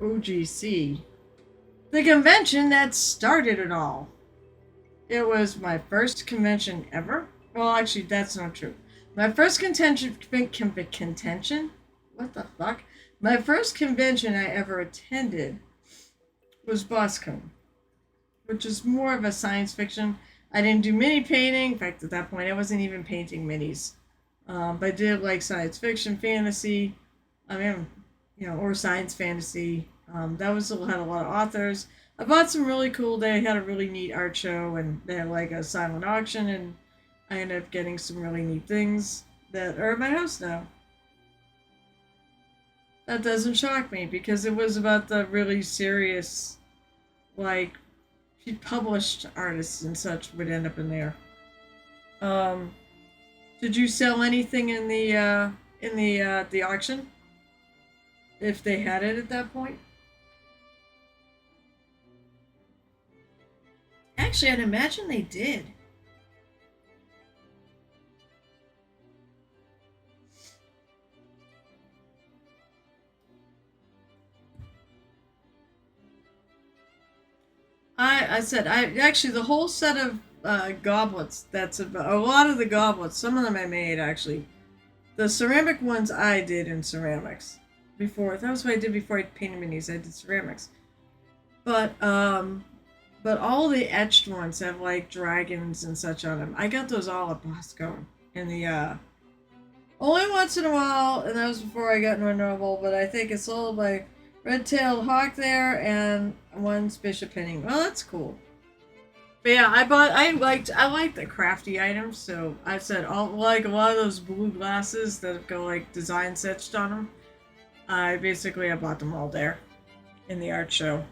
OGC. The convention that started it all. It was my first convention ever. Well, actually, that's not true. My first contention? What the fuck? My first convention I ever attended was BossCon, which is more of a science fiction. I didn't do mini painting. In fact, at that point, I wasn't even painting minis. But I did like science fiction, fantasy, or science fantasy. That had a lot of authors. I bought some really cool. They had a really neat art show, and they had like a silent auction, and I ended up getting some really neat things that are at my house now. That doesn't shock me because it was about the really serious, like, published artists and such would end up in there. Did you sell anything in the auction? If they had it at that point? Actually, I'd imagine they did. I said, actually, the whole set of goblets. That's about a lot of the goblets. Some of them I made actually. The ceramic ones I did in ceramics before. That was what I did before I painted minis. I did ceramics, but all the etched ones have like dragons and such on them. I got those all at Bosco in the only once in a while, and that was before I got into a novel. But I think it's sold by Red-tailed Hawk there and one's Bishop Penning. Well, that's cool. But yeah, I liked the crafty items, so I said all like a lot of those blue glasses that have got like design etched on them. I bought them all there in the art show.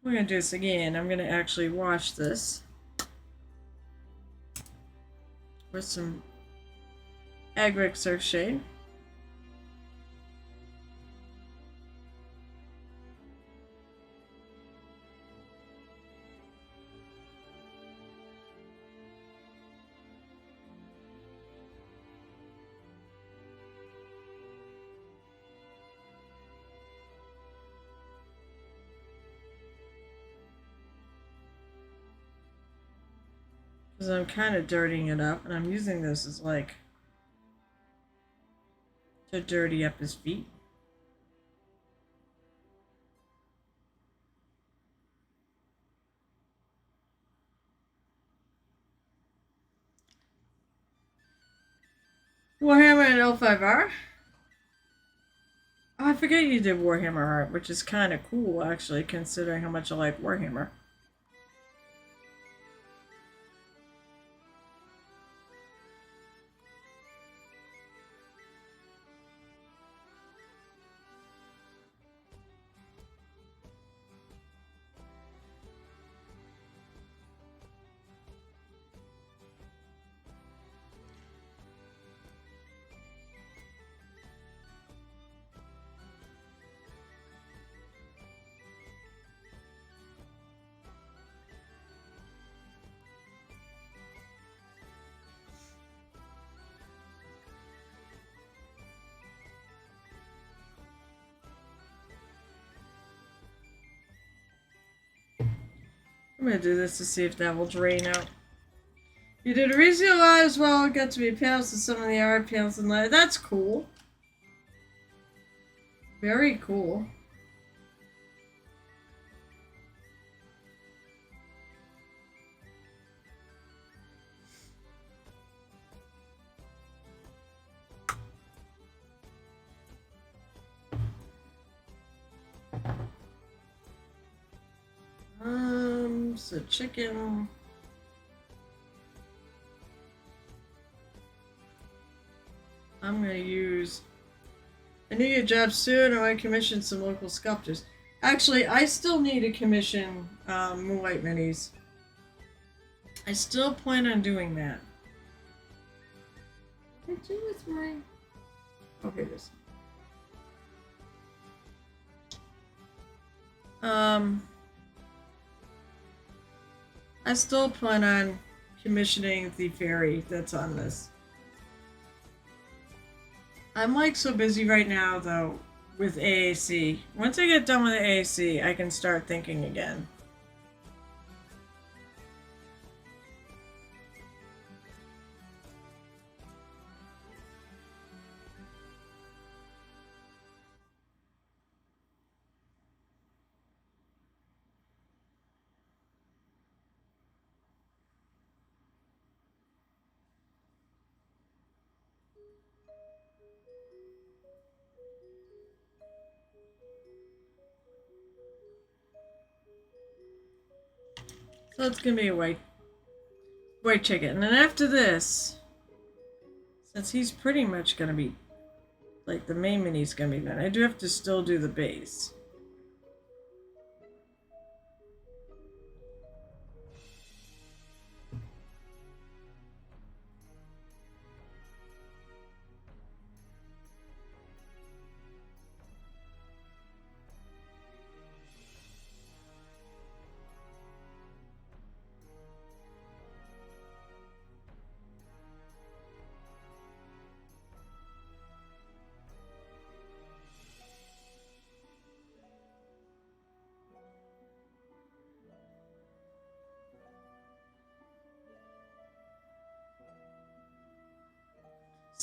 We're gonna do this again. I'm gonna actually wash this with some Agric Surf Shade. Because I'm kind of dirtying it up, and I'm using this as like to dirty up his feet. Warhammer and L5R. Oh, I forget you did Warhammer art, which is kind of cool actually, considering how much I like Warhammer. I'm gonna do this to see if that will drain out. You did a reasonable lot as well. Got to be panels to some of the art panels and that. That's cool. Very cool. So chicken. I'm gonna use. I need a job soon. I want to commission some local sculptors. Actually, I still need to commission Moonlight Minis. I still plan on doing that. What did I do with my? Okay, this. I still plan on commissioning the fairy that's on this. I'm like so busy right now though with AAC. Once I get done with AAC, I can start thinking again. So it's gonna be a white chicken. And then after this, since he's pretty much gonna be, like the main mini's gonna be done, I do have to still do the base.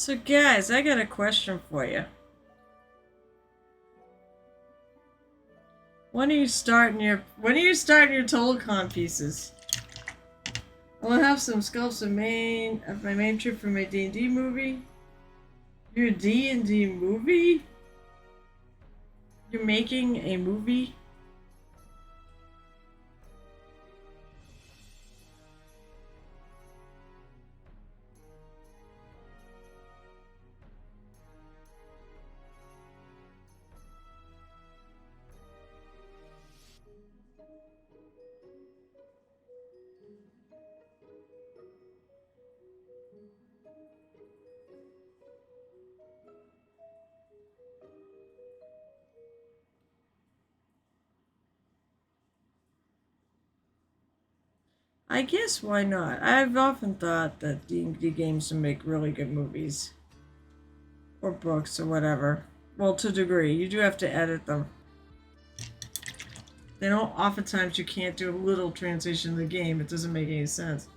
So guys, I got a question for you. When are you starting your Tolcon pieces? I will have some sculpts of my main trip for my D&D movie. Your D&D movie? You're making a movie? I guess why not? I've often thought that D&D games would make really good movies. Or books or whatever. Well, to a degree. You do have to edit them. They don't, oftentimes you can't do a little transition in the game. It doesn't make any sense.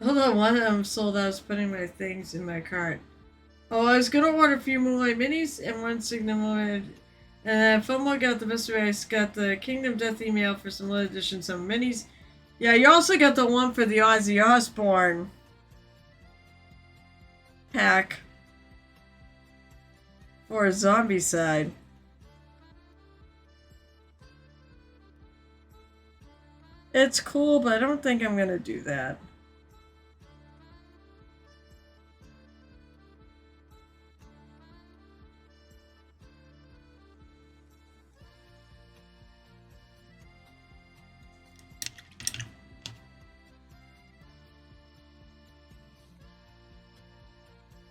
Hold on, one of them sold out. I was putting my things in my cart. Oh, I was gonna order a few Moonlight Minis and one Signum Moonlight. And then FOMO got the best way. I got the Kingdom Death email for some limited edition, some minis. Yeah, you also got the one for the Ozzy Osbourne pack for a zombie side. It's cool, but I don't think I'm gonna do that.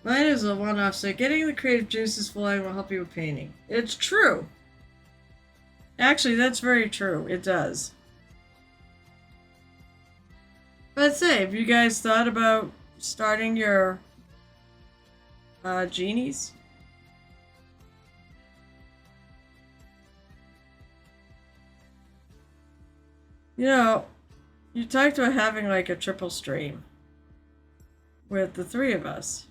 Mine is a one-off, so getting the creative juices flowing will help you with painting. It's true. Actually, that's very true. It does. But say, have you guys thought about starting your genies? You know, you talked about having like a triple stream with the three of us.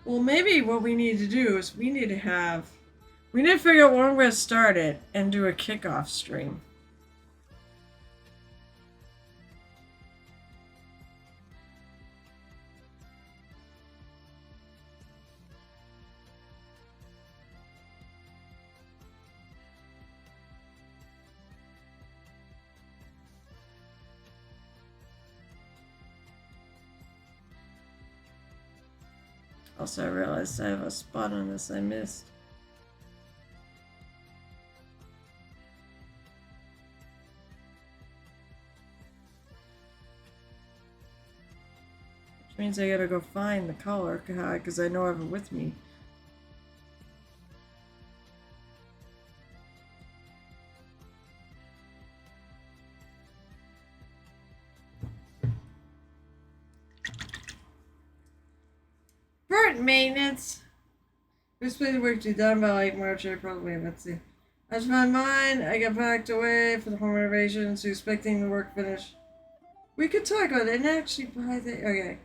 Well, maybe what we need to do is we need to figure out when we're going to start it and do a kickoff stream. Also, I realized I have a spot on this I missed. Which means I gotta go find the color, because I know I have it with me. Maintenance. This place work to be done by like March, April, let's see. As for mine, I got packed away for the home renovation, so expecting the work finished. We could talk about it and actually buy the okay.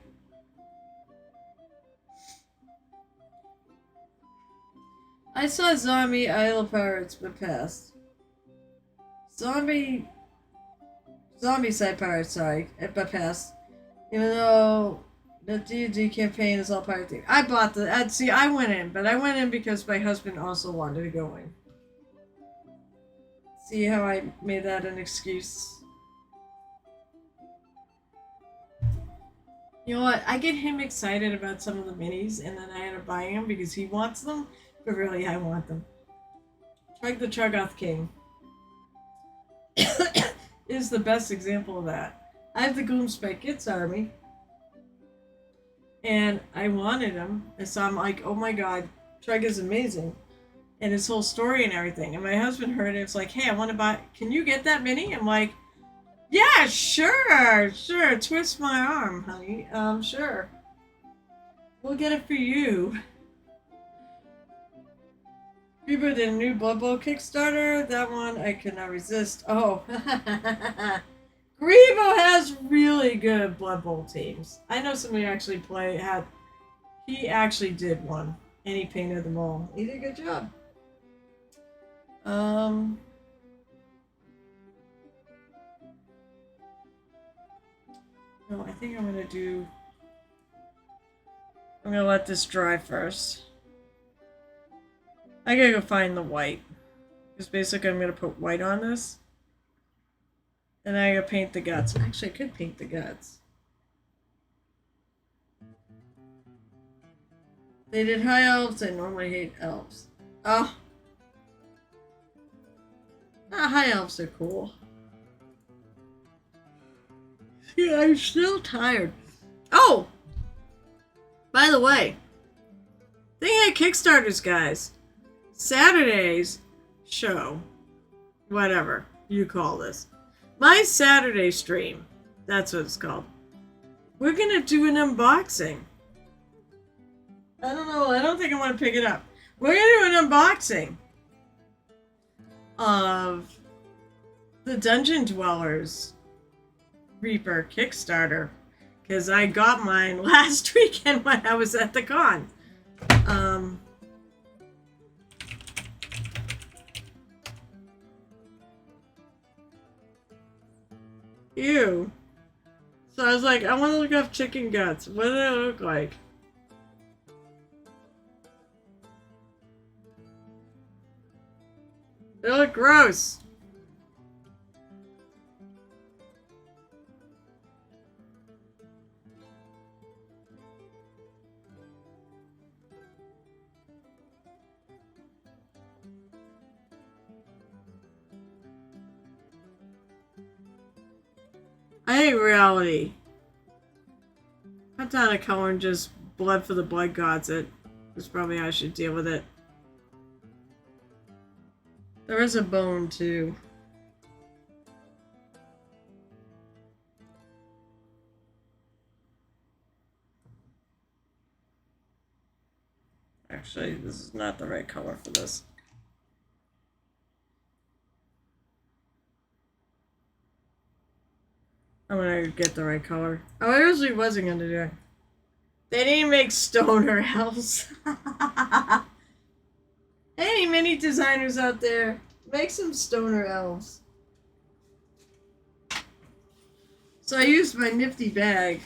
I saw Zombie Isle of Pirates but passed. Zombie Side Pirates, sorry, but passed. Even though the D&D campaign is all pirate themed. I bought I went in, but I went in because my husband also wanted to go in. See how I made that an excuse? You know what? I get him excited about some of the minis, and then I end up buying them because he wants them, but really I want them. Like the Troggoth King is the best example of that. I have the Gloomspite Gitz army. And I wanted him, and so I'm like, oh my god, Treg is amazing. And his whole story and everything. And my husband heard it, it's like, hey, I want to buy, can you get that mini? I'm like, yeah, sure, twist my arm, honey, sure. We'll get it for you. People did a new Blood Bowl Kickstarter, that one I could not resist. Oh, Grebo has really good Blood Bowl teams. I know somebody actually he actually did one, and he painted them all. He did a good job. No, I think I'm gonna let this dry first. I gotta go find the white. Because basically I'm gonna put white on this. And I gotta paint the guts. Actually, I could paint the guts. They did high elves. I normally hate elves. Oh. High elves are cool. Yeah, I'm still tired. Oh! By the way, thing at Kickstarters, guys. Saturday's show. Whatever you call this. My Saturday stream. That's what it's called. We're gonna do an unboxing. I don't know. I don't think I want to pick it up. We're gonna do an unboxing of the Dungeon Dwellers Reaper Kickstarter, because I got mine last weekend when I was at the con. Ew. So I was like, I want to look up chicken guts. What do they look like? They look gross. I hate reality. Cut down a color and just blood for the blood gods it. That's probably how I should deal with it. There is a bone too. Actually, this is not the right color for this. I'm gonna get the right color. Oh, I usually wasn't gonna do it. They didn't make stoner elves. Any mini designers out there, make some stoner elves. So I used my nifty bag.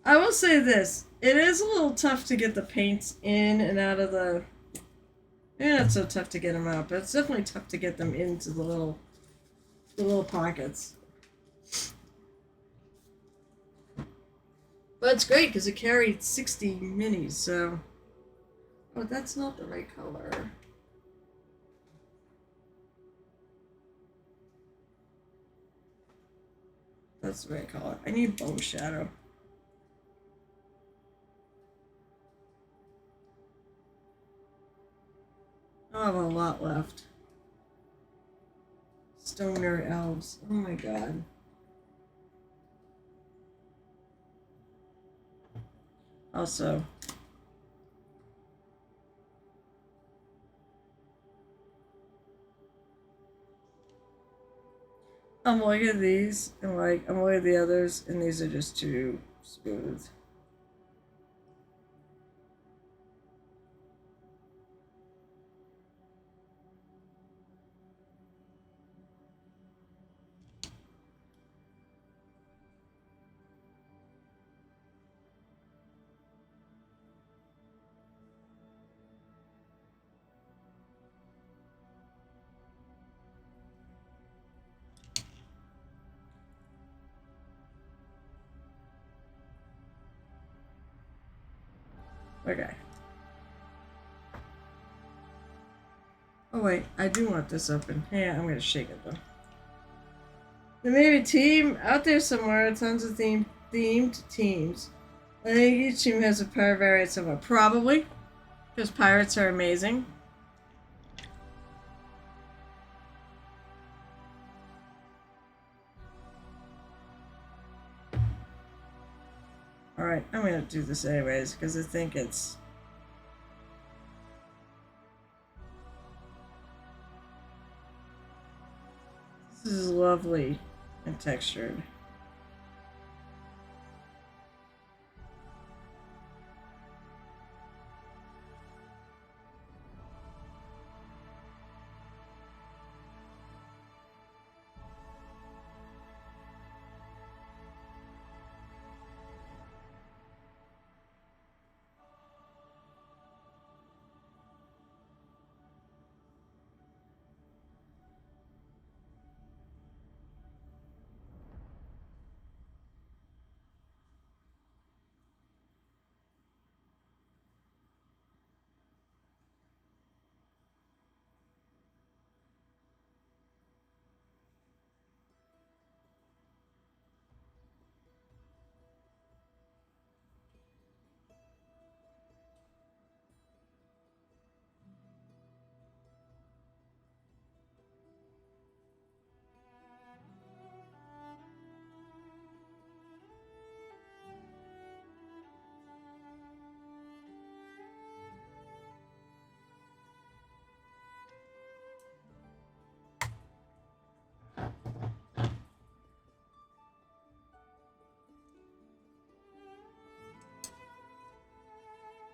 I will say this. It is a little tough to get the paints in and out of the... Maybe not so tough to get them out, but it's definitely tough to get them into the little pockets. But it's great because it carried 60 minis, so... Oh, that's not the right color. That's the right color. I need bone shadow. I have a lot left. Stoner elves. Oh my god. Also, I'm looking at these and like I'm looking at the others, and these are just too smooth. Okay. Oh wait, I do want this open. Yeah, I'm gonna shake it though. There may be a team out there somewhere, tons of themed teams. I think each team has a pirate variant somewhere. Probably. Because pirates are amazing. Alright, I'm gonna do this anyways, because I think it's... This is lovely. and textured.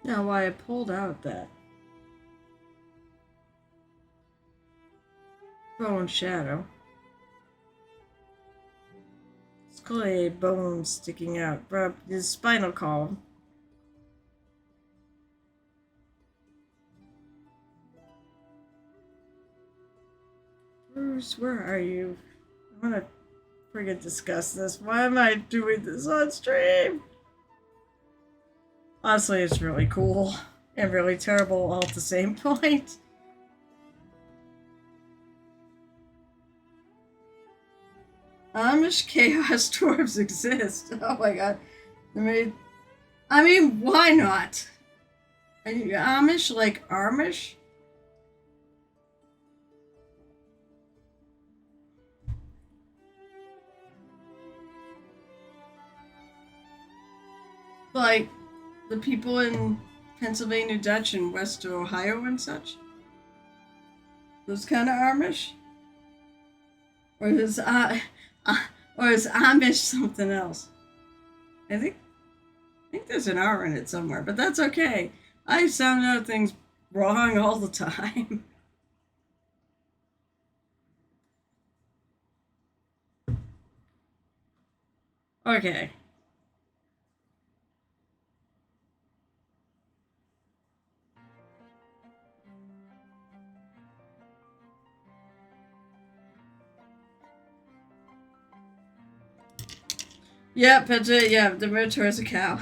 Now, why I pulled out that bone shadow. It's clearly a bone sticking out from his spinal column. Bruce, where are you? I'm gonna friggin' discuss this. Why am I doing this on stream? Honestly, it's really cool and really terrible all at the same point. Amish chaos dwarves exist. Oh my god. I mean, why not? Are you Amish like Amish? Like the people in Pennsylvania Dutch and West Ohio and such? Those kind of Amish? Or is Amish something else? I think there's an R in it somewhere, but that's okay. I sound out things wrong all the time. Okay. Yep, that's it. Yeah, the Minotaur is a cow.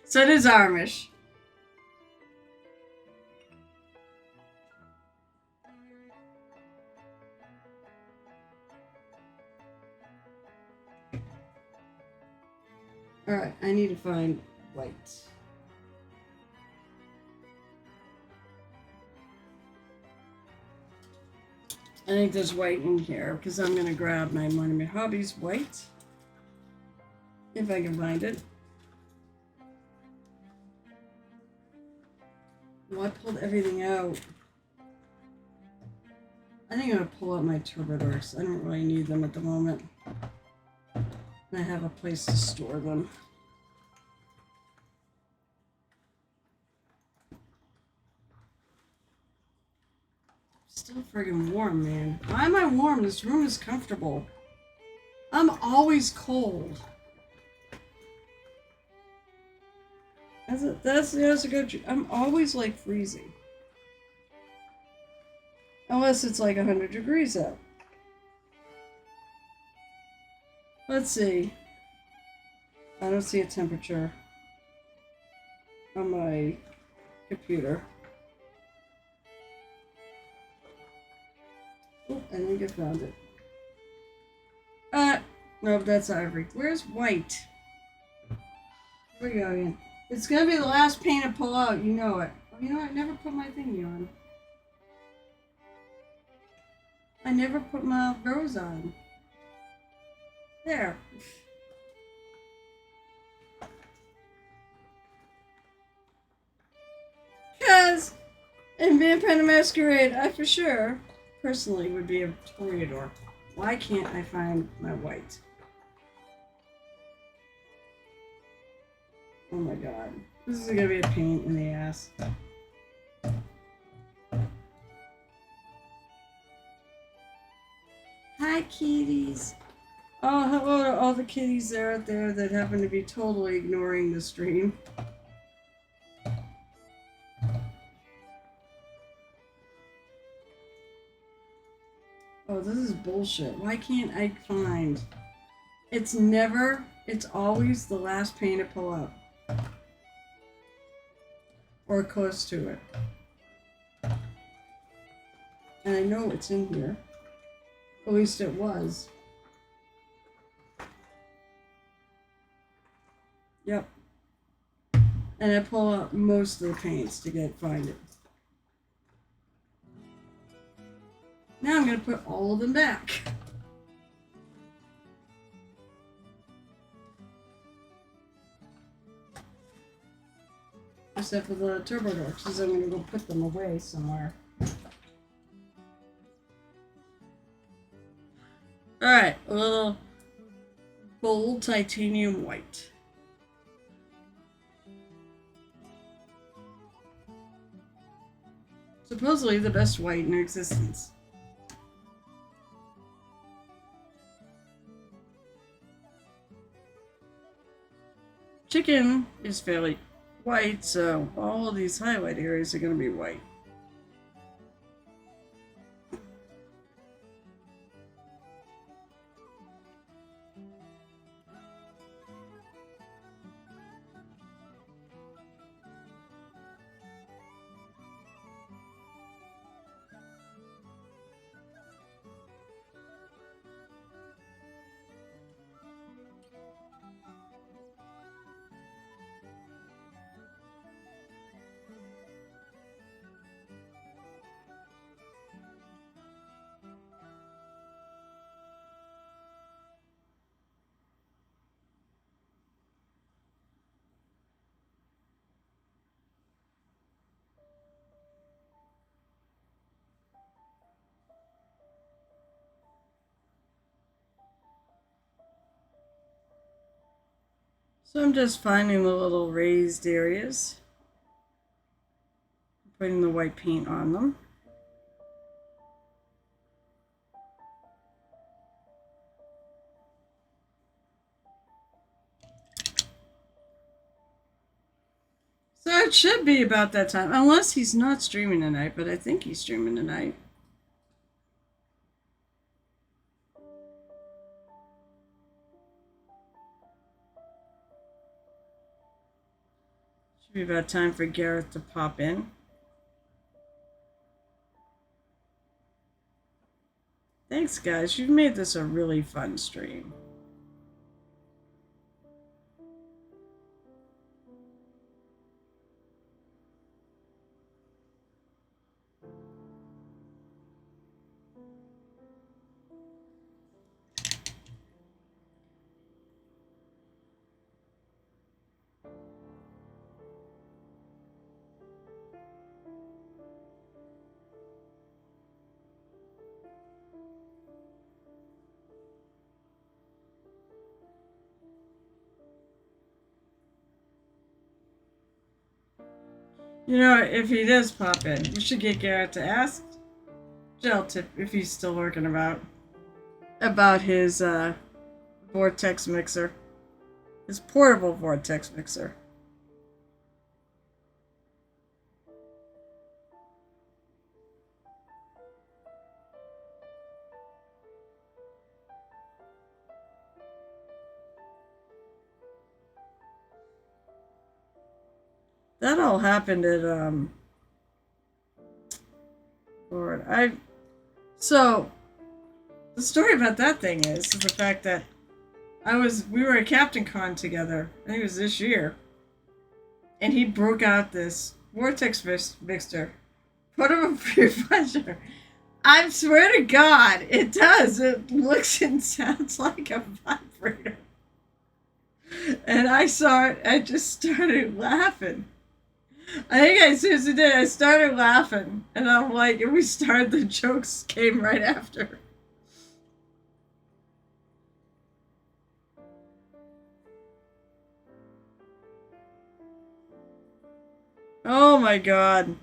So it is Amish. Alright, I need to find white. I think there's white in here because I'm going to grab my One of My Hobbies white. If I can find it. Well, I pulled everything out. I think I'm going to pull out my Turbidors. I don't really need them at the moment. And I have a place to store them. Still friggin' warm, man. Why am I warm? This room is comfortable. I'm always cold. That's a good. I'm always like freezing. Unless it's like 100 degrees out. Let's see. I don't see a temperature on my computer. Oh, I think I found it. No, that's ivory. Where's white? Where are we going? It's gonna be the last paint I pull out, you know it. Oh, you know what? I never put my thingy on. I never put my rose on. There. Because in Vampire the Masquerade, I for sure, personally, would be a Toreador. Why can't I find my white? Oh my god. This is gonna be a pain in the ass. Hi, kitties. Oh, hello to all the kitties that are out there that happen to be totally ignoring the stream. Oh, this is bullshit. Why can't I find... It's always the last pane to pull up. Or close to it. And I know it's in here. At least it was. Yep. And I pull out most of the paints to find it. Now I'm going to put all of them back. Except for the turbo dorks, because I'm going to go put them away somewhere. Alright, a little gold titanium white. Supposedly the best white in existence. Chicken is fairly white, so all of these highlight areas are going to be white. So I'm just finding the little raised areas, putting the white paint on them. So it should be about that time, unless he's not streaming tonight, but I think he's streaming tonight. Should be about time for Gareth to pop in. Thanks, guys. You've made this a really fun stream. You know, if he does pop in, we should get Garrett to ask Jeltip if he's still working about his vortex mixer, his portable vortex mixer. That all happened at Lord, so the story about that thing is the fact that we were at Captain Con together. I think it was this year, and he broke out this vortex mixer. Put him up for your pleasure. I swear to God, it does. It looks and sounds like a vibrator. And I saw it. I just started laughing. I think I seriously did. I started laughing, and I'm like, and the jokes came right after. Oh my god.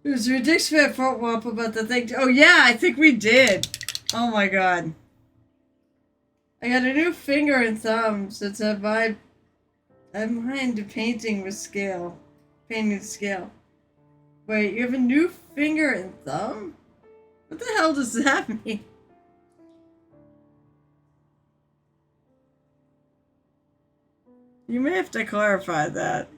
It was ridiculous at Fort Wamp about the thing. Oh yeah, I think we did. Oh my god. I got a new finger and thumb since I'm behind painting with scale. Painting with scale. Wait, you have a new finger and thumb? What the hell does that mean? You may have to clarify that.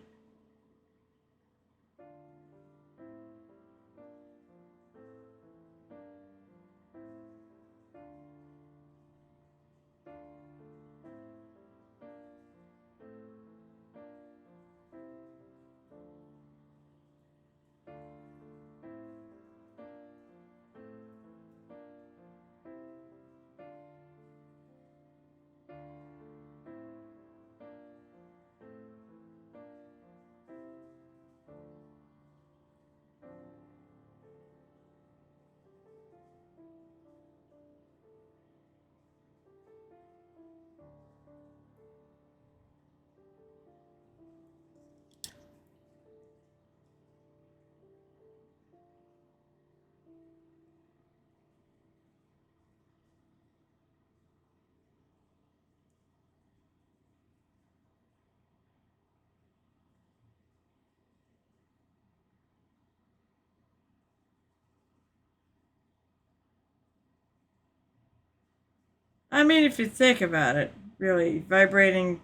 I mean, if you think about it, really, vibrating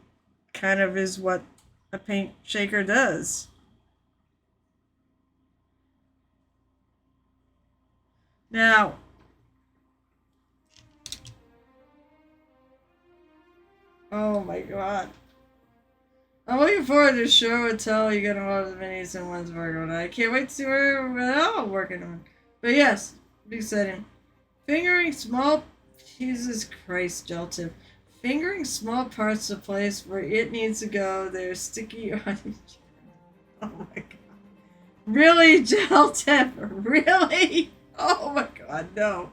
kind of is what a paint shaker does. Now, oh my god. I'm looking forward to show and tell you get a lot of the minis and ones working on. I can't wait to see what we're all working on. But yes, be exciting. Fingering small, Jesus Christ, gel tip. Fingering small parts of place where it needs to go. They're sticky on each. Oh my god. Really, gel tip? Really? Oh my god, no.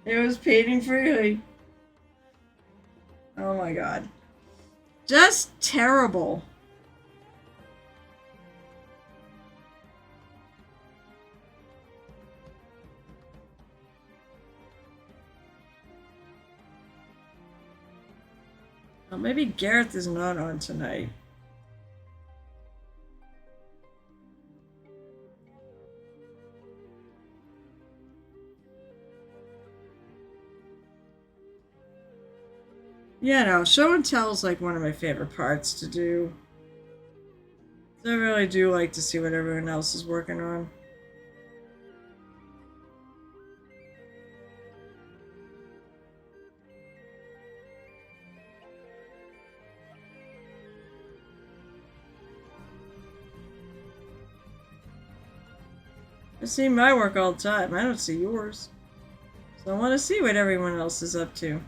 It was painting freely. Oh my god. Just terrible. Oh, maybe Gareth is not on tonight. Yeah, no, show and tell is like one of my favorite parts to do. I really do like to see what everyone else is working on. I see my work all the time. I don't see yours. So I want to see what everyone else is up to.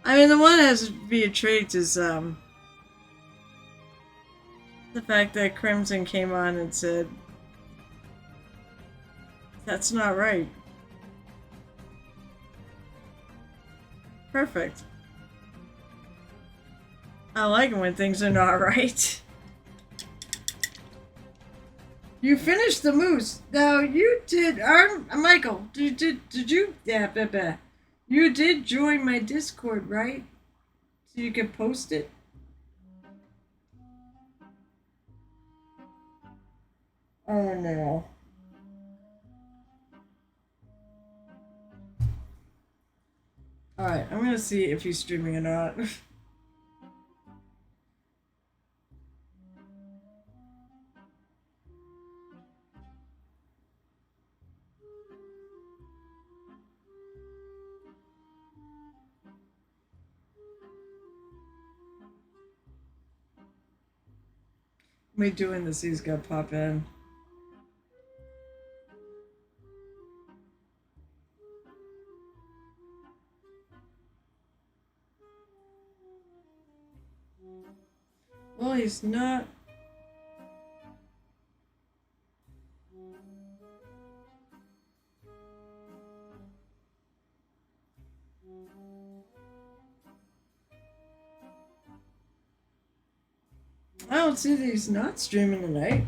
I mean, the one that has to be a trait is the fact that Crimson came on and said, "That's not right." Perfect. I like it when things are not right. You finished the moose. Now you did. Michael, did you? Yeah, you did join my Discord, right? So you can post it. Oh no. Alright, I'm gonna see if he's streaming or not. Me doing this, he's gonna pop in. Well, he's not. I don't see that he's not streaming tonight.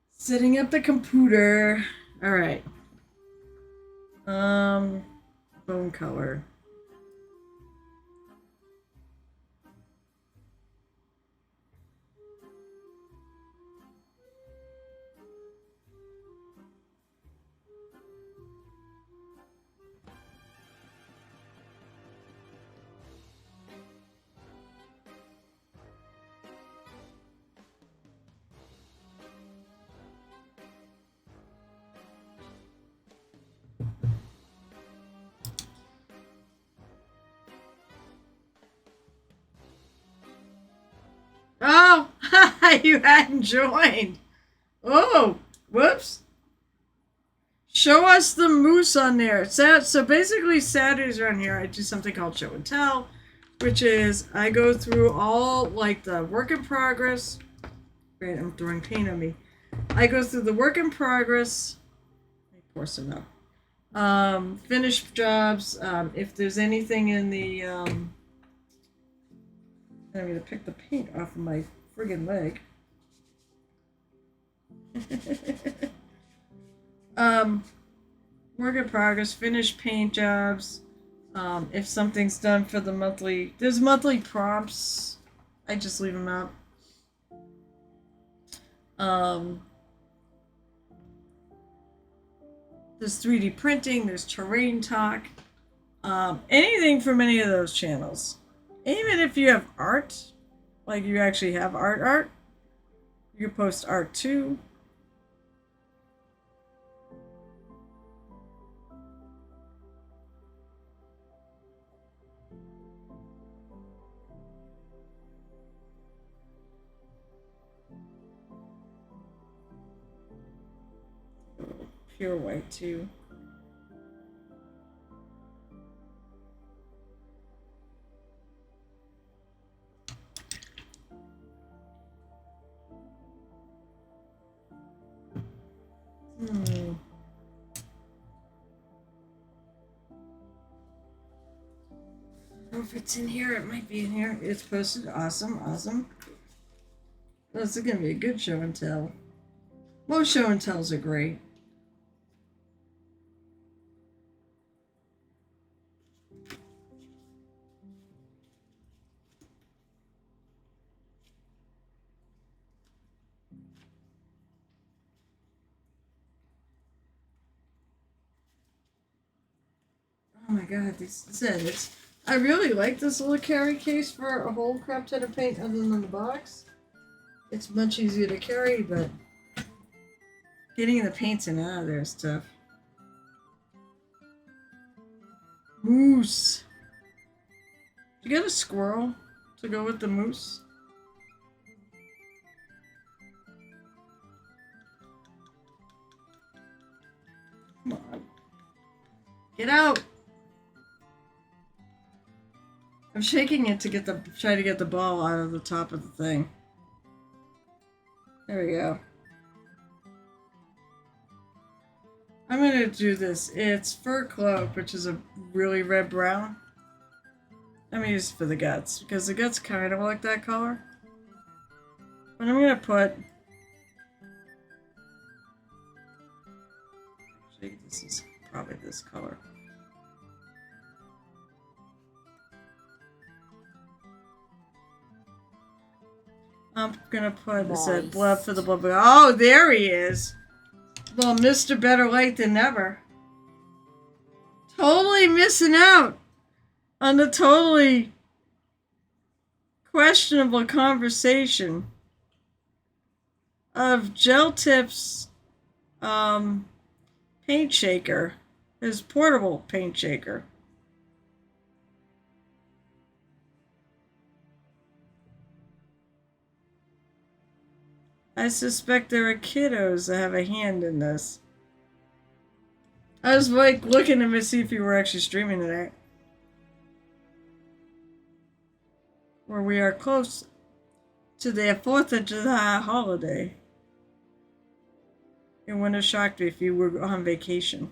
Setting up the computer. Alright. Bone color. Oh, you hadn't joined. Oh, whoops. Show us the moose on there. So basically, Saturdays around here, I do something called show and tell, which is I go through all like the work in progress. Wait, I'm throwing paint on me. I go through the work in progress. Let me pour some up. Finished jobs. If there's anything in the I'm gonna pick the paint off of my friggin' leg. Work in progress, finished paint jobs. If something's done for the monthly, there's monthly prompts. I just leave them out. There's 3D printing, there's terrain talk. Anything from any of those channels. Even if you have art, like you actually have art, you can post art too. Pure white too. If it's in here, it might be in here. It's posted. Awesome. This is gonna be a good show and tell. Most show and tells are great. Oh my god, I really like this little carry case for a whole crap ton of paint other than the box. It's much easier to carry, but getting the paints in and out of there is tough. Moose. You got a squirrel to go with the moose? Come on. Get out! I'm shaking it to try to get the ball out of the top of the thing. There we go. I'm gonna do this. It's Fur Cloak, which is a really red brown. I'm gonna use it for the guts because the guts kind of like that color. But I'm gonna put. Actually, this is probably this color. I'm gonna put. Nice. It said blood for the blood. Oh, there he is. Well, Mr. Better Late Than Never. Totally missing out on the totally questionable conversation of Gel Tip's paint shaker, his portable paint shaker. I suspect there are kiddos that have a hand in this. I was like looking to see if you were actually streaming today. Where we are close to the 4th of July holiday. It wouldn't have shocked me if you were on vacation.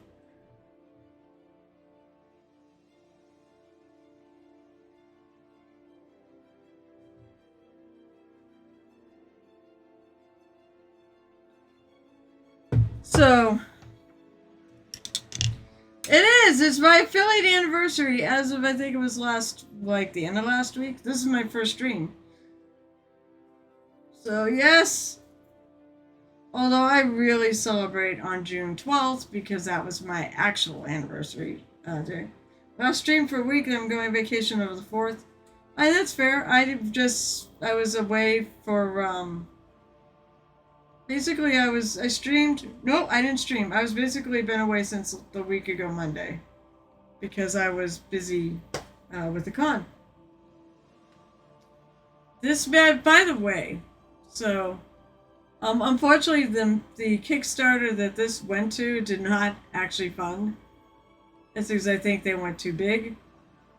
So, it is. It's my affiliate anniversary as of, I think it was the end of last week. This is my first stream. So, yes. Although I really celebrate on June 12th because that was my actual anniversary day. But I'll stream for a week and I'm going on vacation over the 4th. That's fair. I was away for, basically, I streamed. No, I didn't stream. I was basically been away since the week ago Monday. Because I was busy with the con. This man, by the way, so, unfortunately, the Kickstarter that this went to did not actually fund. It's because I think they went too big.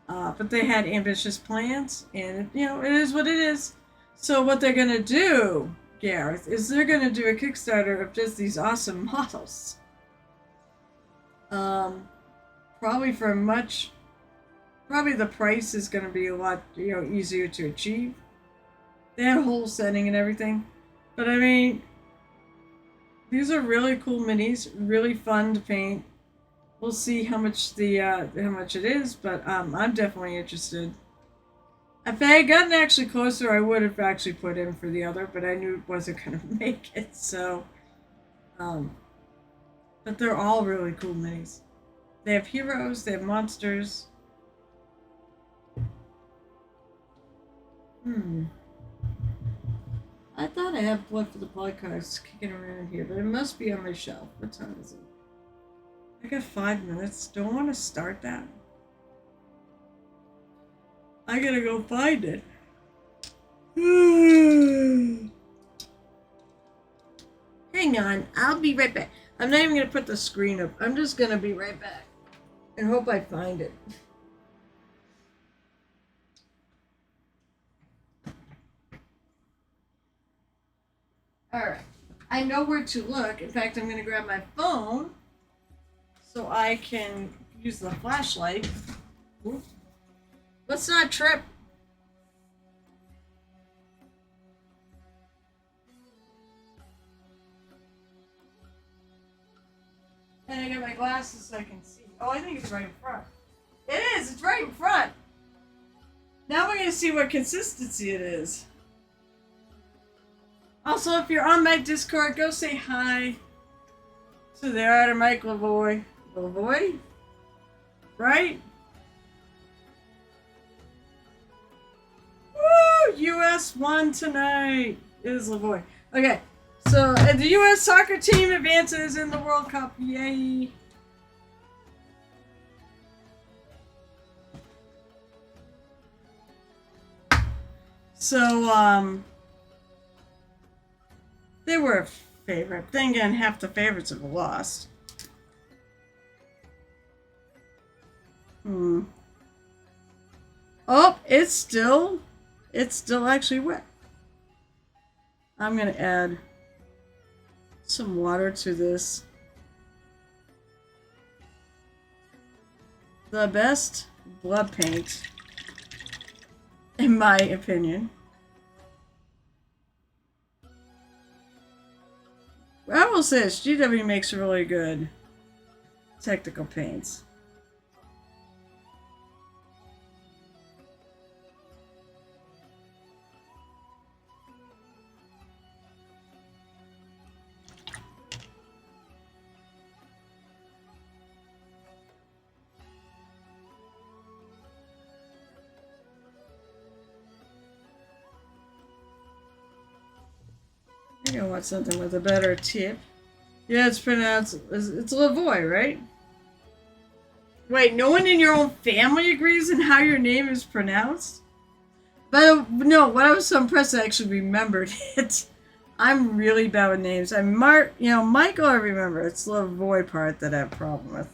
But they had ambitious plans, and, it is what it is. So what they're going to do, Gareth, is they're going to do a Kickstarter of just these awesome models. Probably the price is going to be a lot, easier to achieve. They had a whole setting and everything. But I mean, these are really cool minis, really fun to paint. We'll see how much it is, but I'm definitely interested. If I had gotten actually closer, I would have actually put in for the other, but I knew it wasn't going to make it, so. But they're all really cool minis. They have heroes, they have monsters. I thought I had Blood for the Blood cards kicking around here, but it must be on my shelf. What time is it? I got 5 minutes. Don't want to start that. I gotta go find it. Hang on, I'll be right back. I'm not even gonna put the screen up. I'm just gonna be right back and hope I find it. Alright, I know where to look. In fact, I'm gonna grab my phone so I can use the flashlight. Ooh. Let's not trip. And I got my glasses so I can see. Oh, I think it's right in front. It is! It's right in front! Now we're going to see what consistency it is. Also, if you're on my Discord, go say hi to the Art of Mike Lavoie. Lavoie? Right? Woo! US won tonight. It is Lavoie. Okay, so the US soccer team advances in the World Cup. Yay! So, they were a favorite. Then again, half the favorites have lost. Oh, it's still actually wet. I'm gonna add some water to this. The best blood paint, in my opinion. I will say this, GW makes really good technical paints. I want something with a better tip. Yeah, it's pronounced, it's Lavoy, right? Wait, no one in your own family agrees on how your name is pronounced? But no, when I was so impressed, I actually remembered it. I'm really bad with names. I'm Michael, I remember. It's the Lavoy part that I have a problem with.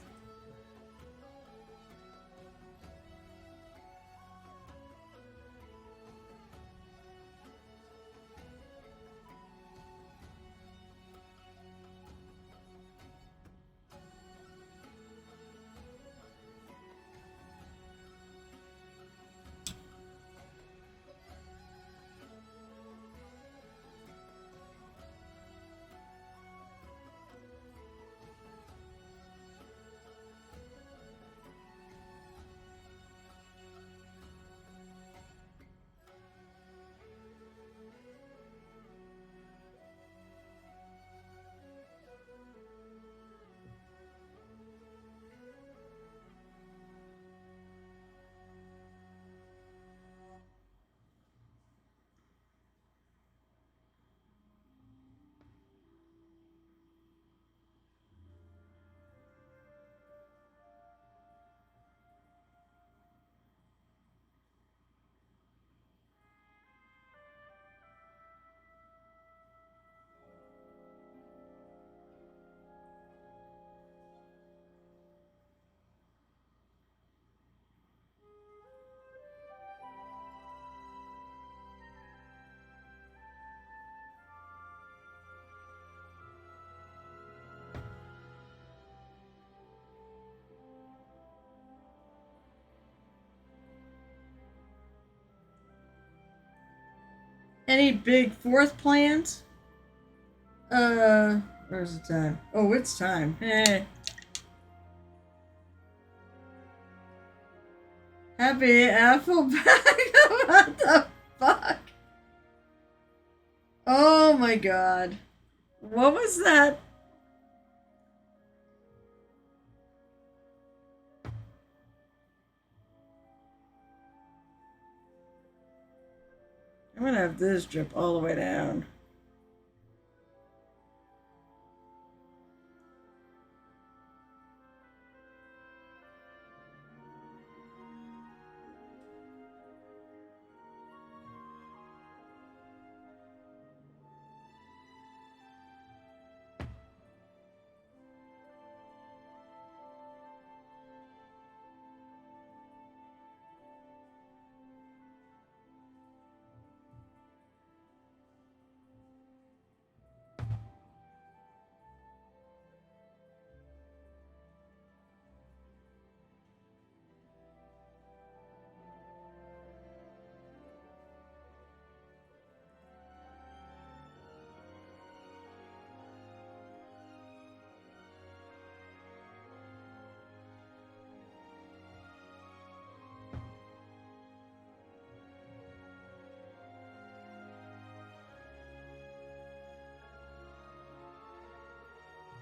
Any big fourth plans? Where's the time? Oh, it's time. Happy apple bag? What the fuck? Oh my god. What was that? I'm gonna have this drip all the way down.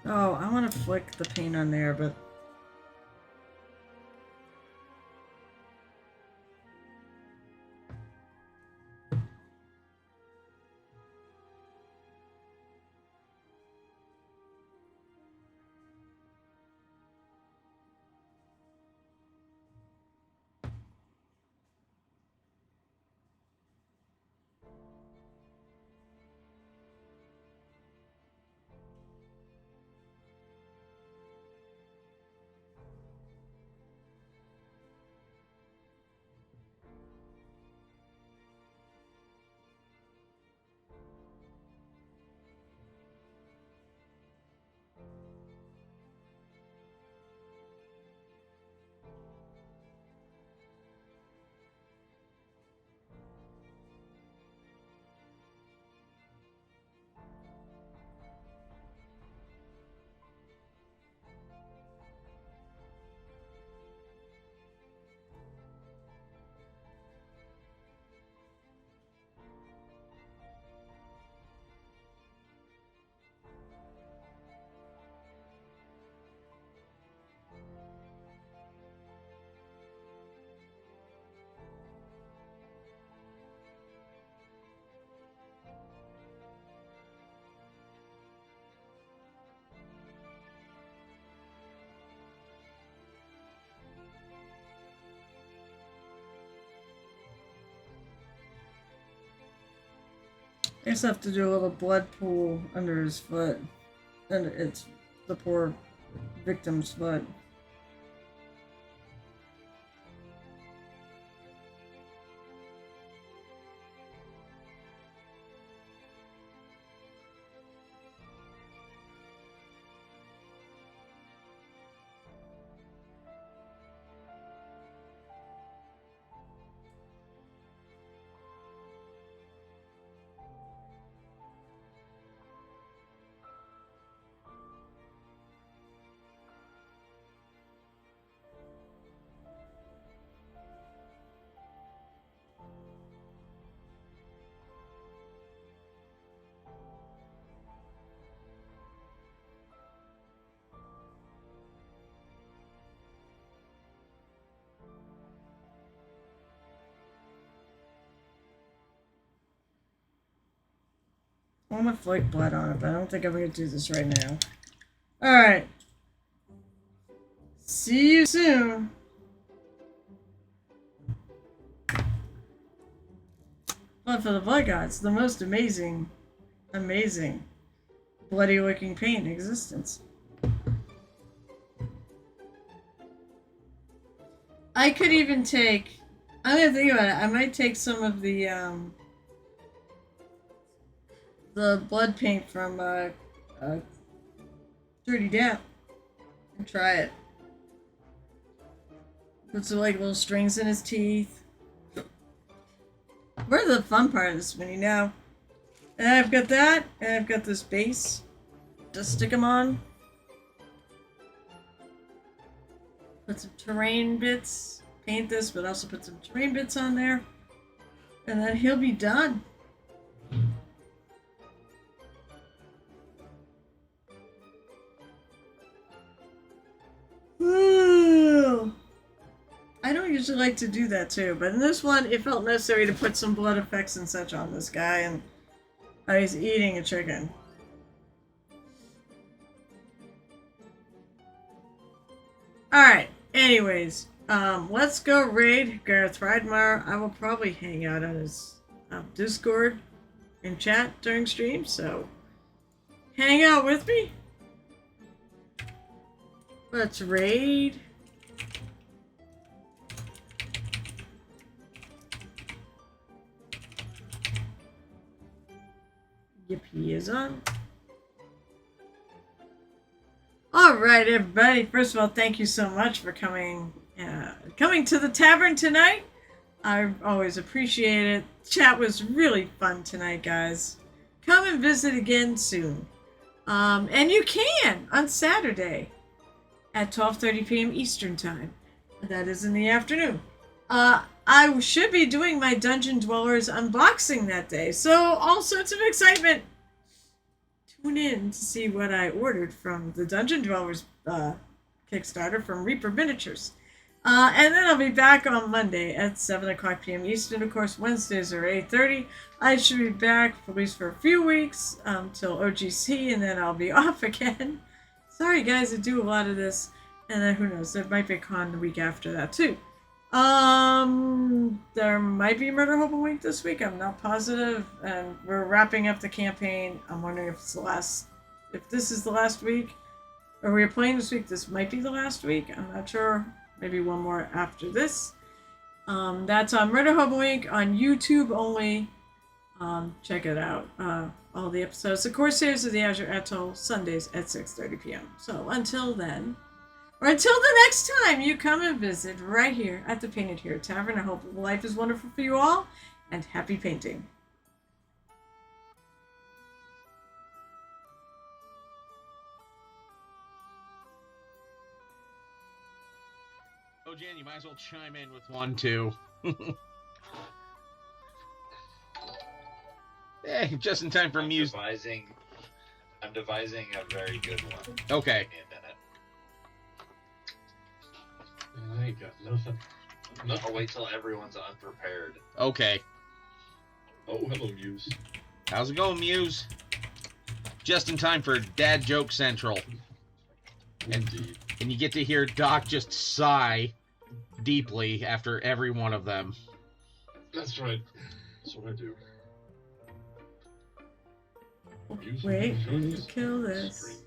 Oh, I want to flick the paint on there, but... I just have to do a little blood pool under his foot. And it's the poor victim's foot. I want to flake blood on it, but I don't think I'm going to do this right now. Alright. See you soon. Blood for the Blood Gods, the most amazing, bloody looking paint in existence. I could even take, I'm going to think about it, I might take some of the blood paint from Dirty Dap and try it. Put some like little strings in his teeth. Where's the fun part of this mini now? And I've got that, and I've got this base. Just stick them on. Put some terrain bits. Paint this, but also put some terrain bits on there. And then he'll be done. Ooh. I don't usually like to do that too, but in this one, it felt necessary to put some blood effects and such on this guy, and he's eating a chicken. Alright, anyways, let's go raid Gareth Ridemeyer. I will probably hang out on his Discord and chat during stream, so hang out with me. Let's raid. Yep, he is on. Alright, everybody. First of all, thank you so much for coming to the tavern tonight. I always appreciate it. Chat was really fun tonight, guys. Come and visit again soon. And you can on Saturday at 12:30 p.m. Eastern Time. That is in the afternoon. I should be doing my Dungeon Dwellers unboxing that day, so all sorts of excitement. Tune in to see what I ordered from the Dungeon Dwellers Kickstarter from Reaper Miniatures. And then I'll be back on Monday at 7 o'clock p.m. Eastern. Of course, Wednesdays are 8:30. I should be back at least for a few weeks till OGC, and then I'll be off again. Sorry, guys, I do a lot of this, and then who knows, there might be a con the week after that, too. There might be Murder Hobo Week this week, I'm not positive, and we're wrapping up the campaign. I'm wondering if it's if this is the last week, or we're playing this week, this might be the last week, I'm not sure, maybe one more after this. That's on Murder Hobo Week on YouTube only. Check it out. All the episodes. The Corsairs of the Azure Atoll, Sundays at 6:30 p.m. So until then, or until the next time you come and visit right here at the Painted Here Tavern, I hope life is wonderful for you all, and happy painting. Oh, Jan, you might as well chime in with one, too. Hey, just in time for music. I'm devising a very good one. Okay. I ain't got nothing. I'll wait till everyone's unprepared. Okay. Oh, hello, Muse. How's it going, Muse? Just in time for Dad Joke Central. Indeed. And you get to hear Doc just sigh deeply after every one of them. That's right. That's what I do. Wait, we need to kill this.